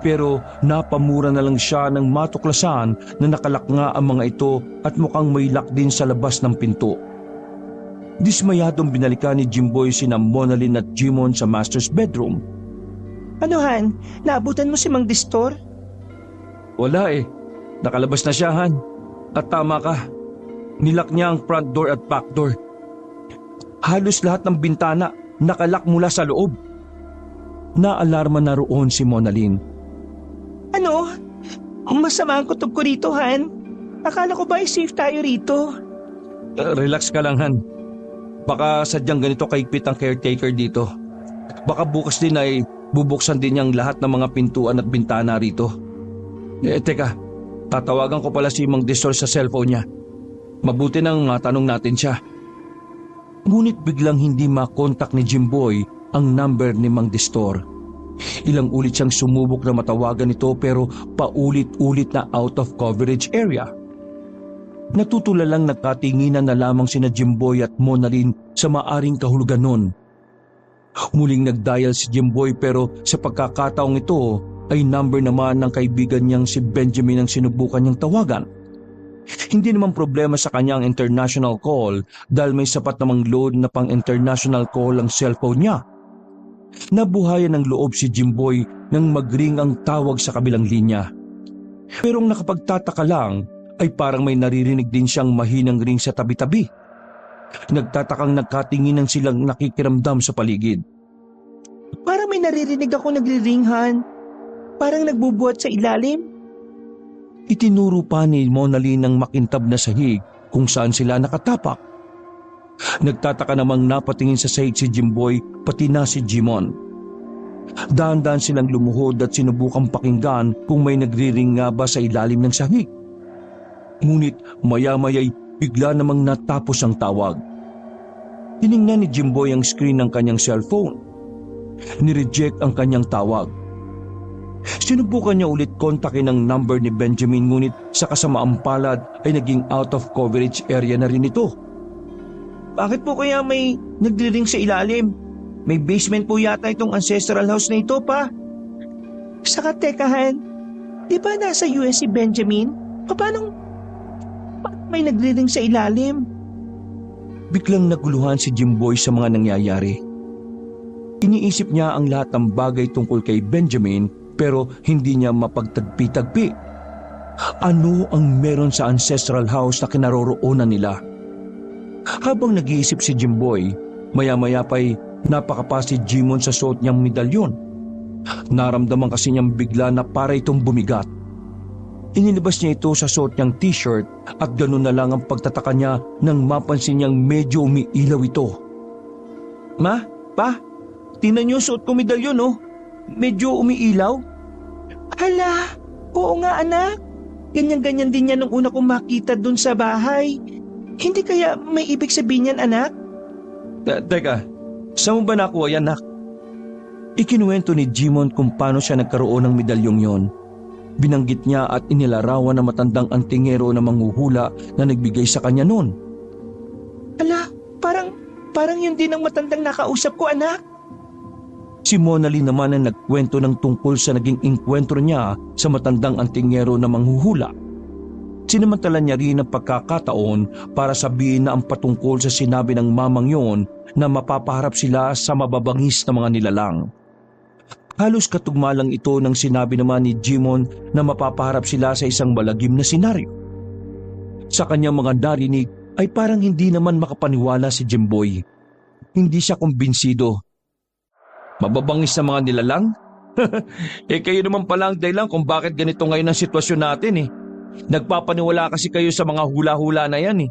Pero napamura na lang siya ng matuklasan na nakalak nga ang mga ito at mukhang may lock din sa labas ng pinto. Dismayadong binalikan ni Jimboy sina Monalyn at Jimon sa master's bedroom. Ano Han, naabutan mo si Mang Distor? Wala eh. Nakalabas na siya, Han. At tama ka. Nilak niya ang front door at back door. Halos lahat ng bintana nakalak mula sa loob. Naalarma na roon si Monalyn. Ano? Masama ang kutob ko rito, Han. Akala ko ba ay safe tayo rito? Relax ka lang, Han. Baka sadyang ganito kaigpit ang caretaker dito. Baka bukas din ay bubuksan din niyang lahat ng mga pintuan at bintana rito. Teka, tatawagan ko pala si Mang Distor sa cellphone niya. Mabuti nang matanong natin siya. Ngunit biglang hindi makontak ni Jimboy ang number ni Mang Distor. Ilang ulit siyang sumubok na matawagan ito pero paulit-ulit na out of coverage area. Natutulalang nagkatinginan na lamang sina Jimboy at Monalyn sa maaring kahulugan nun. Muling nagdial si Jimboy pero sa pagkakataong ito ay number naman ng kaibigan niyang si Benjamin ang sinubukan niyang tawagan. Hindi naman problema sa kanyang international call dahil may sapat namang load na pang international call ang cellphone niya. Nabuhayan ng loob si Jimboy nang magring ang tawag sa kabilang linya. Pero ang nakapagtataka lang ay parang may naririnig din siyang mahinang ring sa tabi-tabi. Nagtatakang nagkatinginan silang nakikiramdam sa paligid. Parang may naririnig ako nagriringhan. Parang nagbubuhat sa ilalim. Itinuro pa ni Monalyn ng makintab na sahig kung saan sila nakatapak. Nagtataka namang napatingin sa sahig si Jimboy pati na si Jimon. Dahan-dahan silang lumuhod at sinubukang pakinggan kung may nagriring nga ba sa ilalim ng sahig. Ngunit maya-maya'y bigla namang natapos ang tawag. Tiningnan ni Jimboy ang screen ng kanyang cellphone. Nireject ang kanyang tawag. Sinubukan niya ulit kontakin ang number ni Benjamin ngunit sa kasamaang palad ay naging out of coverage area na rin ito. Bakit po kaya may nagriring sa ilalim? May basement po yata itong ancestral house na ito pa. Saka tekahan, di ba nasa US si Benjamin? Paano may nagriring sa ilalim? Biglang naguluhan si Jimboy sa mga nangyayari. Iniisip niya ang lahat ng bagay tungkol kay Benjamin pero hindi niya mapagtagpi-tagpi. Ano ang meron sa ancestral house na kinaroroonan nila? Habang nag-iisip si Jimboy, maya-maya pa'y napakapa si Jimon sa suot niyang medalyon. Naramdaman kasi niyang bigla na para itong bumigat. Inilabas niya ito sa suot niyang t-shirt at ganoon na lang ang pagtataka niya nang mapansin niyang medyo umiilaw ito. Ma, pa, tingnan niyo suot ko medalyon oh. Medyo umiilaw. Hala, oo nga anak. Ganyan-ganyan din yan nung una kong makita dun sa bahay. Hindi kaya may ibig sabihin yan anak? Teka, saan mo ba nakuha yan, nak? Ikinuwento ni Jimon kung paano siya nagkaroon ng medalyong yon. Binanggit niya at inilarawan na matandang antingero na manghuhula na nagbigay sa kanya noon. Hala, parang yun din ang matandang nakausap ko anak. Si Monalyn naman ang nagkwento ng tungkol sa naging inkwentro niya sa matandang antingero na manghuhula. Sinamantala niya rin ang pagkakataon para sabihin na ang patungkol sa sinabi ng mamang yon na mapapaharap sila sa mababangis na mga nilalang. Halos katugma lang ito ng sinabi naman ni Jimon na mapapaharap sila sa isang malagim na senaryo. Sa kanyang mga narinig ay parang hindi naman makapaniwala si Jimboy. Hindi siya kumbinsido. Mababangis na mga nilalang? Kayo naman pala ang dahilan kung bakit ganito ngayon ang sitwasyon natin eh. Nagpapaniwala kasi kayo sa mga hula-hula na yan eh.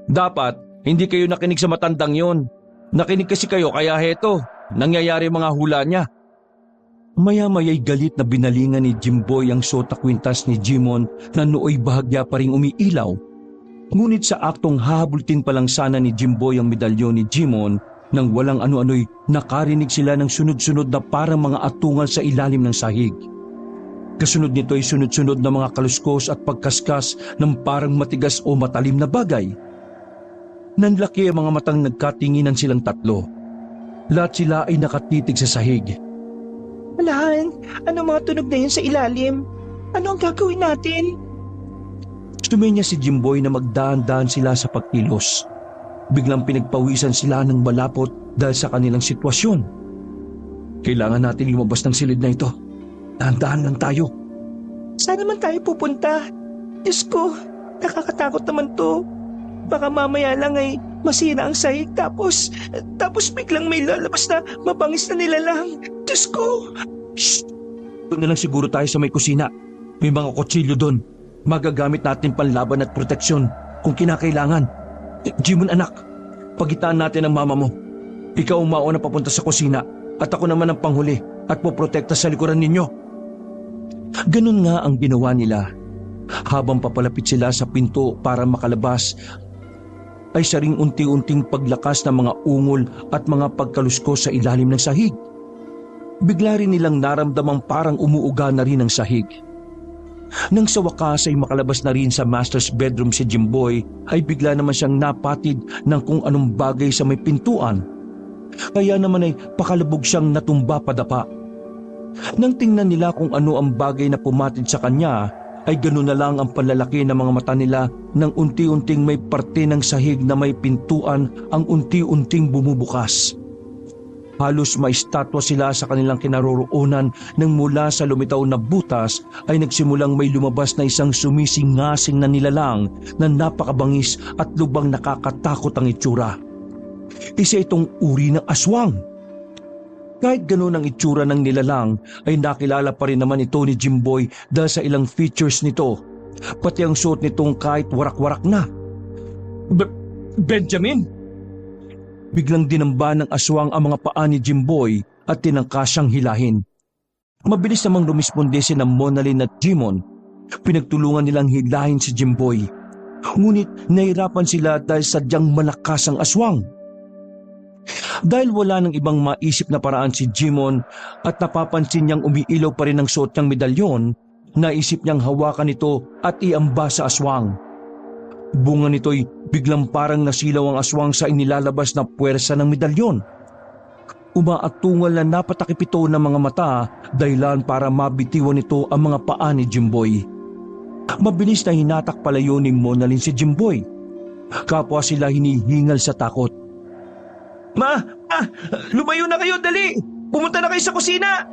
Dapat, hindi kayo nakinig sa matandang yon. Nakinig kasi kayo kaya heto, nangyayari mga hula niya. Maya-maya'y galit na binalingan ni Jimboy ang sota kwintas ni Jimon na nooy bahagya pa ring umiilaw. Ngunit sa aktong hahabultin pa lang sana ni Jimboy ang medalyon ni Jimon, nang walang ano-ano'y nakarinig sila ng sunod-sunod na parang mga atungal sa ilalim ng sahig. Kasunod nito ay sunod-sunod na mga kaluskos at pagkaskas ng parang matigas o matalim na bagay. Nanlaki ang mga matang nagkatinginan silang tatlo. Lahat sila ay nakatitig sa sahig. Alahan, ano mga tunog na yun sa ilalim? Ano ang gagawin natin? Sumenya si Jimboy na magdaan-daan sila sa pagkilos. Biglang pinagpawisan sila ng malapot dahil sa kanilang sitwasyon. Kailangan natin lumabas ng silid na ito. Dahan-dahan lang tayo. Saan naman tayo pupunta? Diyos ko, nakakatakot naman to. Baka mamaya lang ay masira ang sahig tapos biglang may lalabas na mabangis na nilalang. Diyos ko! Shh! Doon na lang siguro tayo sa may kusina. May mga kutsilyo doon. Magagamit natin panlaban at proteksyon kung kinakailangan. Jimon anak, pagitaan natin ang mama mo. Ikaw ang mauna papunta sa kusina at ako naman ang panghuli at poprotekta sa likuran ninyo. Ganun nga ang ginawa nila. Habang papalapit sila sa pinto para makalabas, ay saring unti-unting paglakas ng mga ungol at mga pagkaluskos sa ilalim ng sahig. Bigla rin nilang naramdamang parang umuuga na rin ang sahig. Nang sa wakas ay makalabas na rin sa master's bedroom si Jimboy, ay bigla naman siyang napatid ng kung anong bagay sa may pintuan. Kaya naman ay pakalabog siyang natumba padapa. Nang tingnan nila kung ano ang bagay na pumatid sa kanya, ay ganoon na lang ang panlalaki ng mga mata nila nang unti-unting may parte ng sahig na may pintuan ang unti-unting bumubukas. Halos maistatwa sila sa kanilang kinaroroonan nang mula sa lumitaw na butas ay nagsimulang may lumabas na isang sumisingasing na nilalang na napakabangis at lubang nakakatakot ang itsura. Isa itong uri ng aswang. Kahit ganoon ang itsura ng nilalang ay nakilala pa rin naman ito ni Jimboy dahil sa ilang features nito, pati ang suot nitong kahit warak-warak na. Benjamin? Biglang dinamba ng aswang ang mga paa ni Jimboy at tinangka siyang hilahin. Mabilis namang rumisponde si Monalyn at Jimon. Pinagtulungan nilang hilahin si Jimboy. Ngunit nahirapan sila dahil sadyang malakas ang aswang. Dahil wala ng ibang maisip na paraan si Jimon at napapansin niyang umiilaw pa rin ang suot niyang medalyon, naisip niyang hawakan ito at iamba sa aswang. Bunga nito'y biglang parang nasilaw ang aswang sa inilalabas na puwersa ng medalyon. Umaatungal na napatakip ito ng mga mata dahilan para mabitiwan nito ang mga paa ni Jimboy. Mabilis na hinatak palayo ni Monalyn si Jimboy. Kapwa sila hinihingal sa takot. Lumayo na kayo, dali! Pumunta na kayo sa kusina!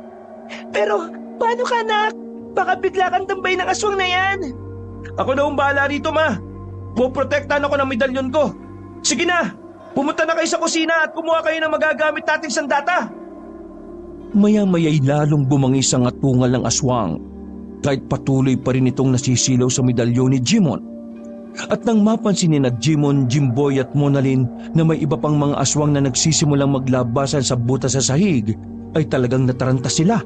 Pero, paano ka, anak? Baka bigla kang tambay ng aswang na yan! Ako na ang bahala rito, ma. Poprotektahan ako ng medalyon ko. Sige na, pumunta na kayo sa kusina at kumuha kayo ng magagamit nating sandata. Maya-maya'y lalong bumangis ang atungal ng aswang, kahit patuloy pa rin itong nasisilaw sa medalyon ni Jimon. At nang mapansin ni Jimon, Jimboy at Monalyn na may iba pang mga aswang na nagsisimulang maglabasan sa butas sa sahig, ay talagang nataranta sila.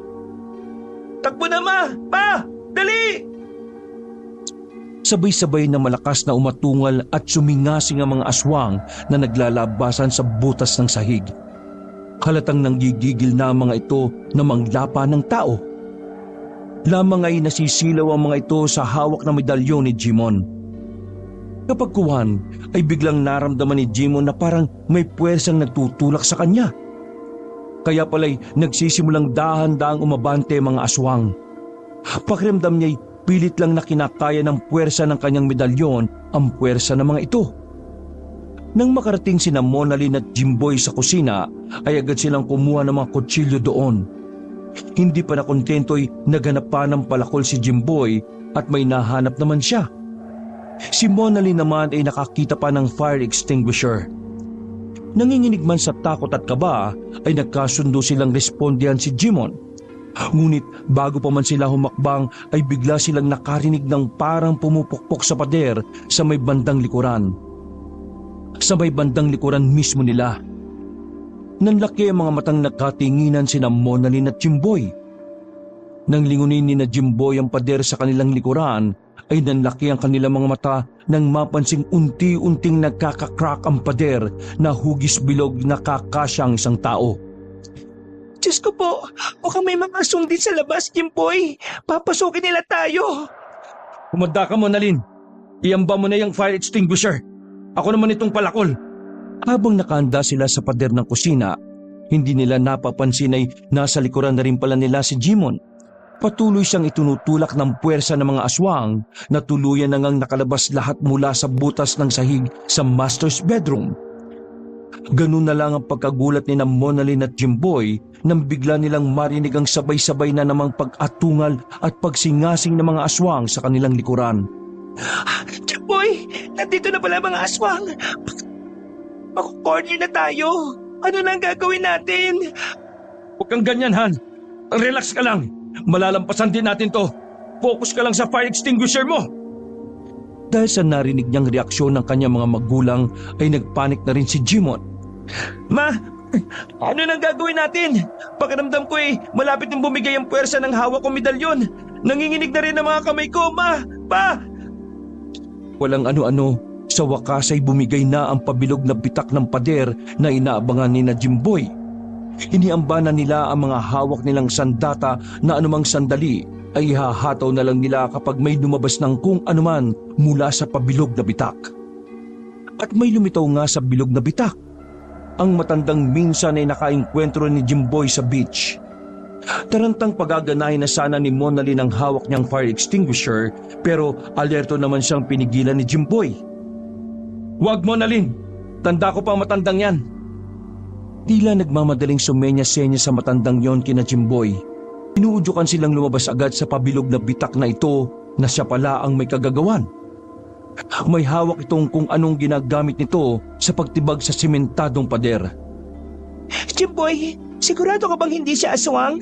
Takbo na, ma! Pa! Dali! Sabay-sabay na malakas na umatungal at sumingasing ang mga aswang na naglalabasan sa butas ng sahig. Halatang nanggigigil na ang mga ito na manglapa ng tao. Lamang ay nasisilaw ang mga ito sa hawak na medalyon ni Jimon. Kapag kuwan ay biglang naramdaman ni Jimon na parang may puwersang nagtutulak sa kanya. Kaya pala'y nagsisimulang dahan-dahang umabante ang mga aswang. Pakiramdam niya'y pilit lang na kinakaya ng puwersa ng kanyang medalyon ang puwersa ng mga ito. Nang makarating sina Monalyn at Jimboy sa kusina, ay agad silang kumuha ng mga kutsilyo doon. Hindi pa nakontento'y naghanap pa ng palakol si Jimboy at may nahanap naman siya. Si Monalyn naman ay nakakita pa ng fire extinguisher. Nanginginig man sa takot at kaba, ay nagkasundo silang respondihan si Jimon. Ngunit bago pa man sila humakbang ay bigla silang nakarinig ng parang pumupukpok sa pader sa may bandang likuran. Sa may bandang likuran mismo nila. Nanlaki ang mga matang nagkatinginan sina Monalyn at Jimboy. Nang lingunin ni na Jimboy ang pader sa kanilang likuran, ay nanlaki ang kanilang mga mata nang mapansing unti-unting nagkakakrak ang pader na hugis bilog na kakasyang isang tao. Diyos Diyos ko po, mukhang may mga aswang din sa labas, Jimboy. Papasukin nila tayo. Kumanda ka, Monalyn. Iamba mo na yung fire extinguisher. Ako naman itong palakol. Habang nakahanda sila sa pader ng kusina, hindi nila napapansin ay nasa likuran na rin pala nila si Jimon. Patuloy siyang itunutulak ng puwersa ng mga aswang na tuluyan na ngang nakalabas lahat mula sa butas ng sahig sa master's bedroom. Ganun na lang ang pagkagulat ni na Monalyn at Jimboy nang bigla nilang marinig ang sabay-sabay na namang pag-atungal at pagsingasing ng mga aswang sa kanilang likuran. Jimboy, nandito na pala mga aswang. Makukorner na tayo. Ano na ang gagawin natin? Huwag kang ganyan, Han. Relax ka lang. Malalampasan din natin to. Focus ka lang sa fire extinguisher mo. Dahil sa narinig niyang reaksyon ng kanyang mga magulang ay nagpanik na rin si Jimon. Ma, ano nang gagawin natin? Pakiramdam ko malapit nang bumigay ang puwersa ng hawak kong medalyon. Nanginginig na rin ang mga kamay ko, Ma! Pa! Walang ano-ano, sa wakas ay bumigay na ang pabilog na bitak ng pader na inaabangan ni na Jimboy. Iniambanan nila ang mga hawak nilang sandata na anumang sandali ay hahataw na lang nila kapag may lumabas ng kung anuman mula sa pabilog na bitak. At may lumitaw nga sa bilog na bitak. Ang matandang minsan ay nakaengkwentro ni Jimboy sa beach. Tarantang pagaganahin na sana ni Monalyn ang hawak niyang fire extinguisher pero alerto naman siyang pinigilan ni Jimboy. Huwag, Monalyn. Tanda ko pa matandang yan. Tila nagmamadaling sumenya-senya sa matandang yon kina Jimboy. Inuudyukan silang lumabas agad sa pabilog na bitak na ito na siya pala ang may kagagawan. May hawak itong kung anong ginagamit nito sa pagtibag sa simentadong pader. Jimboy, sigurado ka bang hindi siya aswang?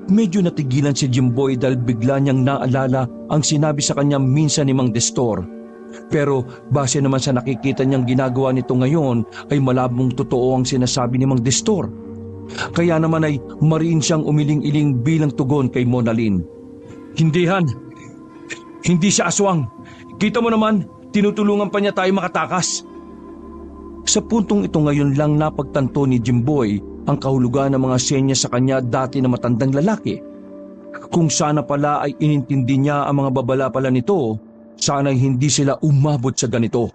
Medyo natigilan si Jimboy dahil bigla niyang naalala ang sinabi sa kanya minsan ni Mang Destor. Pero base naman sa nakikita niyang ginagawa nito ngayon ay malabong totoo ang sinasabi ni Mang Destor. Kaya naman ay mariin siyang umiling-iling bilang tugon kay Monalyn. Hindi, Han. Hindi siya aswang. Kita mo naman, tinutulungan pa niya tayo makatakas. Sa puntong ito ngayon lang napagtanto ni Jimboy ang kahulugan ng mga senya sa kanya dati na matandang lalaki. Kung sana pala ay inintindi niya ang mga babala pala nito, sana'y hindi sila umabot sa ganito.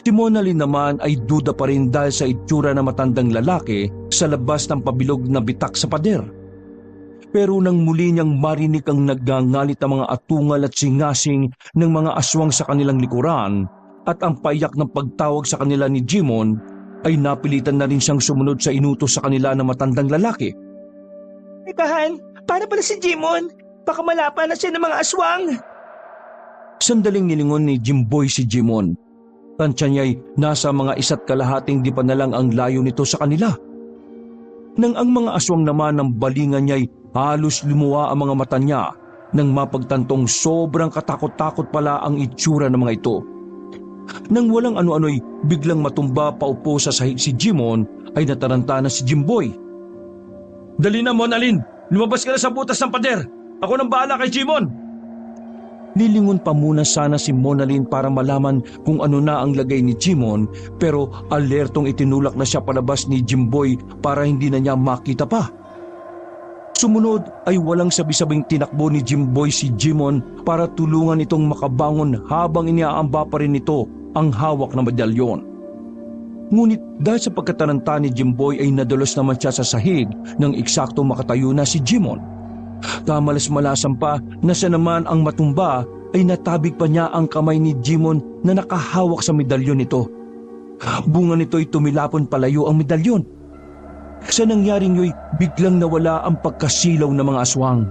Si Monalyn naman ay duda pa rin dahil sa itsura ng matandang lalaki sa labas ng pabilog na bitak sa pader. Pero nang muli niyang marinig ang nagngangalit ng mga atungal at singasing ng mga aswang sa kanilang likuran at ang payak ng pagtawag sa kanila ni Jimon, ay napilitan na rin siyang sumunod sa inutos sa kanila ng matandang lalaki. Tekahan, paano pala si Jimon? Baka malapa na siya ng mga aswang. Sandaling nilingon ni Jimboy si Jimon. Tansya niya'y nasa mga 1.5 di pa na lang ang layo nito sa kanila. Nang ang mga aswang naman ng balingan niya'y halos lumuwa ang mga mata niya nang mapagtantong sobrang katakot-takot pala ang itsura ng mga ito. Nang walang ano-ano'y biglang matumba paupo sa sahig si Jimon ay nataranta na si Jimboy. Dali na, Monalyn. Lumabas ka na sa butas ng pader. Ako nang bahala kay Jimon. Lilingon pa muna sana si Monalyn para malaman kung ano na ang lagay ni Jimon, pero alertong itinulak na siya palabas ni Jimboy para hindi na niya makita pa. Sumunod ay walang sabi-sabing tinakbo ni Jimboy si Jimon para tulungan itong makabangon habang iniaamba pa rin nito ang hawak na medalyon. Ngunit dahil sa pagkataranta ni Jimboy ay nadalos naman siya sa sahig nang eksakto makatayo na si Jimon. Kamalas-malasan pa na siya naman ang matumba ay natabig pa niya ang kamay ni Jimon na nakahawak sa medalyon nito. Bunga nito'y tumilapon palayo ang medalyon. Sa nangyaring yo'y biglang nawala ang pagkasilaw ng mga aswang.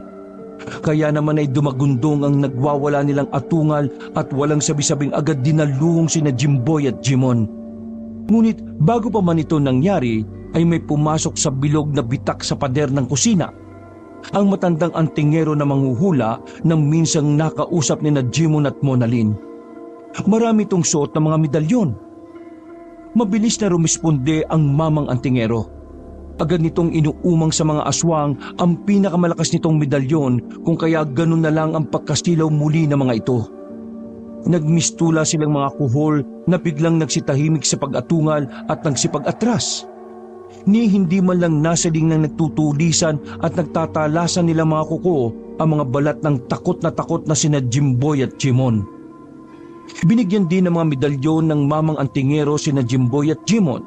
Kaya naman ay dumagundong ang nagwawala nilang atungal at walang sabi-sabing agad dinaluhong sina Jimboy at Jimon. Ngunit bago pa man ito nangyari ay may pumasok sa bilog na bitak sa pader ng kusina. Ang matandang antingero na manghuhula nang minsang nakausap ni na Jimon at Monalyn. Marami itong suot ng mga medalyon. Mabilis na rumisponde ang mamang antingero. Agad nitong inuumang sa mga aswang ang pinakamalakas nitong medalyon kung kaya ganun na lang ang pagkastilaw muli ng mga ito. Nagmistula silang mga kuhol na biglang nagsitahimik sa pag-atungal at nagsipag-atras. ni hindi man lang nasaling ng nagtutulisan at nagtatalasan nila mga kuko ang mga balat ng takot na sina Jimboy at Jimon. Binigyan din ng mga medalyon ng mamang antingero sina Jimboy at Jimon.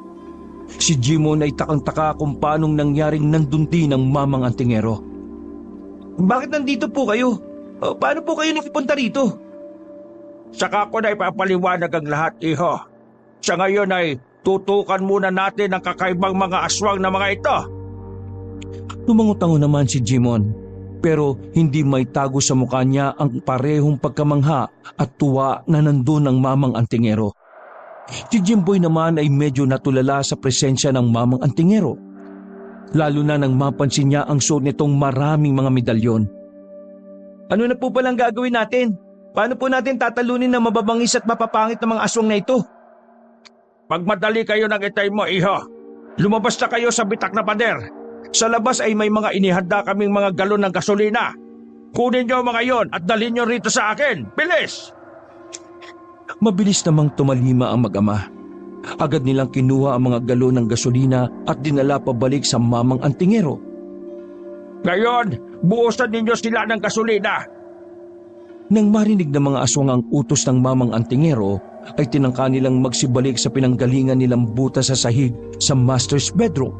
Si Jimon ay takang-taka kung paanong nangyaring nandun din ang mamang antingero. Bakit nandito po kayo? Paano po kayo nakipunta rito? Saka ko na ipapaliwanag ang lahat, iho. Sa ngayon ay tutukan muna natin ang kakaibang mga aswang na mga ito. Tumango-tango naman si Jimon, pero hindi may tago sa mukha niya ang parehong pagkamangha at tuwa na nandun ang mamang antingero. Si Jimboy naman ay medyo natulala sa presensya ng mamang antingero, lalo na nang mapansin niya ang suot nitong maraming mga medalyon. Ano na po palang gagawin natin? Paano po natin tatalunin ng mababangis at mapapangit na mga aswang na ito? Pagmadali kayo ng itay mo, iho. Lumabas na kayo sa bitak na pader. Sa labas ay may mga inihanda kaming mga galon ng gasolina. Kunin niyo mga yon at dalhin niyo rito sa akin. Bilis! Mabilis namang tumalima ang mag-ama. Agad nilang kinuha ang mga galon ng gasolina at dinala pabalik sa mamang antingero. Ngayon, buusan ninyo sila ng gasolina. Nang marinig ng mga aswang ang utos ng mamang antingero, ay tinangka nilang magsibalik sa pinanggalingan nilang butas sa sahig sa master's bedroom.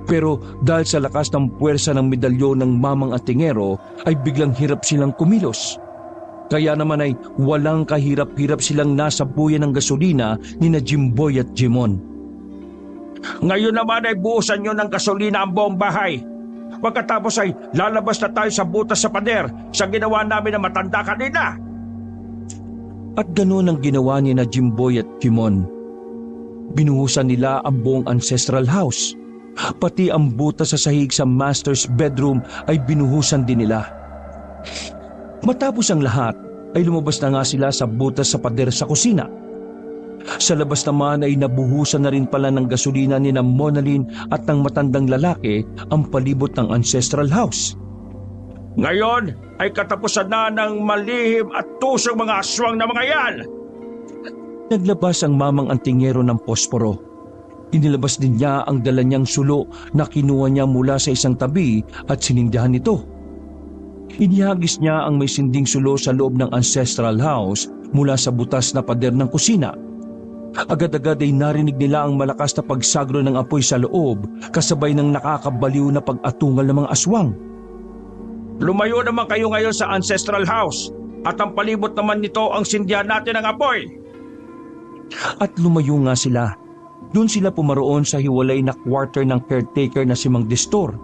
Pero dahil sa lakas ng puwersa ng medalyon ng mamang antingero, ay biglang hirap silang kumilos. Kaya naman ay walang kahirap-hirap silang nasa buyan ng gasolina ni na Jimboy at Jimon. Ngayon naman ay buusan nyo ng gasolina ang buong bahay. Pagkatapos ay lalabas na tayo sa butas sa pader sa ginawa namin na matanda kanina. At ganoon ang ginawa ni na Jimboy at Jimon. Binuhusan nila ang buong ancestral house. Pati ang butas sa sahig sa master's bedroom ay binuhusan din nila. Matapos ang lahat, ay lumabas na nga sila sa butas sa pader sa kusina. Sa labas naman ay nabuhusan na rin pala ng gasolina ni na Monalyn at ng matandang lalaki ang palibot ng ancestral house. Ngayon ay katapusan na ng malihim at tusong mga aswang na mga yan. Naglabas ang mamang antingero ng posporo. Inilabas din niya ang dala niyang sulo na kinuha niya mula sa isang tabi at sinindihan ito. Inihagis niya ang may sinding sulo sa loob ng ancestral house mula sa butas na pader ng kusina. Agad-agad ay narinig nila ang malakas na pagsagro ng apoy sa loob kasabay ng nakakabaliw na pag-atungal ng mga aswang. Lumayo naman kayo ngayon sa ancestral house at ang palibot naman nito ang sindihan natin ng apoy. At lumayo nga sila. Doon sila pumaroon sa hiwalay na quarter ng caretaker na si Mang Destor.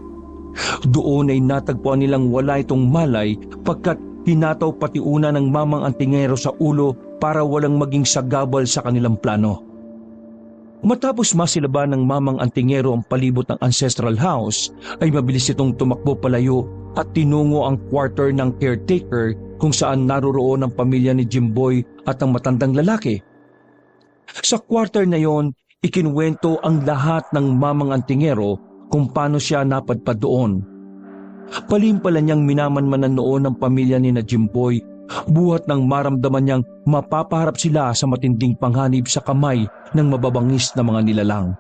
Doon ay natagpuan nilang wala itong malay pagkat tinataw pati una ng mamang antingero sa ulo para walang maging sagabal sa kanilang plano. Matapos masilaban ng mamang antingero ang palibot ng ancestral house, ay mabilis itong tumakbo palayo at tinungo ang quarter ng caretaker kung saan naroroon ang pamilya ni Jimboy at ang matandang lalaki. Sa quarter na yon, ikinuwento ang lahat ng mamang antingero kung paano siya napadpad doon. Palimpala niyang minamanmanan noon ng pamilya ni na Jimboy, buhat nang maramdaman niyang mapapaharap sila sa matinding panghanib sa kamay ng mababangis na mga nilalang.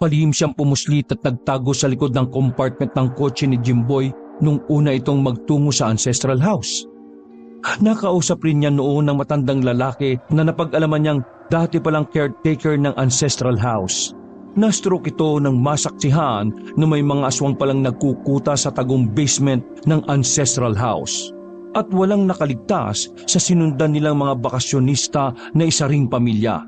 Palihim siyang pumuslit at nagtago sa likod ng compartment ng kotse ni Jimboy nung una itong magtungo sa ancestral house. Nakausap rin niya noon ng matandang lalaki na napag-alaman niyang dati palang caretaker ng ancestral house. Na-stroke ito ng masaksihan na may mga aswang palang nagkukuta sa tagong basement ng ancestral house. At walang nakaligtas sa sinundan nilang mga bakasyonista na isa ring pamilya.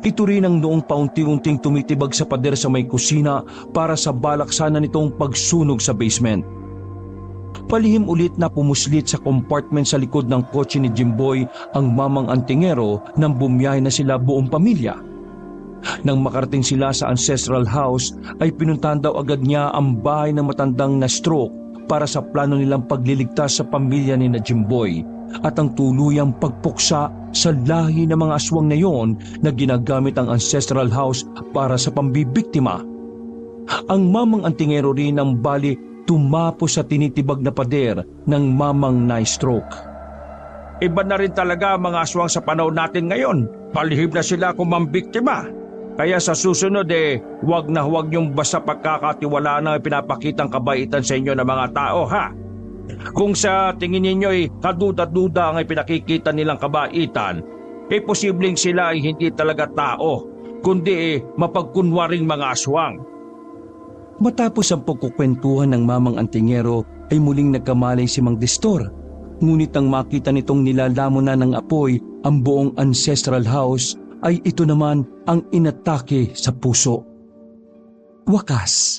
Ito rin ang noong paunti-unting tumitibag sa pader sa may kusina para sa balak sana nitong pagsunog sa basement. Palihim ulit na pumuslit sa compartment sa likod ng kotse ni Jimboy ang mamang antingero nang bumiyahe na sila buong pamilya. Nang makarating sila sa ancestral house ay pinuntahan daw agad niya ang bahay ng matandang na stroke para sa plano nilang pagliligtas sa pamilya ni na Jimboy at ang tuluyang pagpuksa sa lahi ng mga aswang na yon na ginagamit ang ancestral house para sa pambibiktima. Ang mamang antingero rin ang bali tumapos sa tinitibag na pader ng mamang na-stroke. Iba na rin talaga ang mga aswang sa panahon natin ngayon. Palihim na sila kung mambiktima. Kaya sa susunod huwag na huwag yung basta pagkakatiwalaan na pinapakitang kabaitan sa inyo ng mga tao, ha? Kung sa tingin ninyo kaduda-duda ang pinakikita nilang kabaitan, posibleng sila ay hindi talaga tao, kundi mapagkunwaring mga aswang. Matapos ang pagkukwentuhan ng mamang antingero ay muling nagkamalay si Mang Destor. Ngunit ang makita nitong nilalamon na ng apoy ang buong ancestral house ay ito naman ang inatake sa puso. Wakas,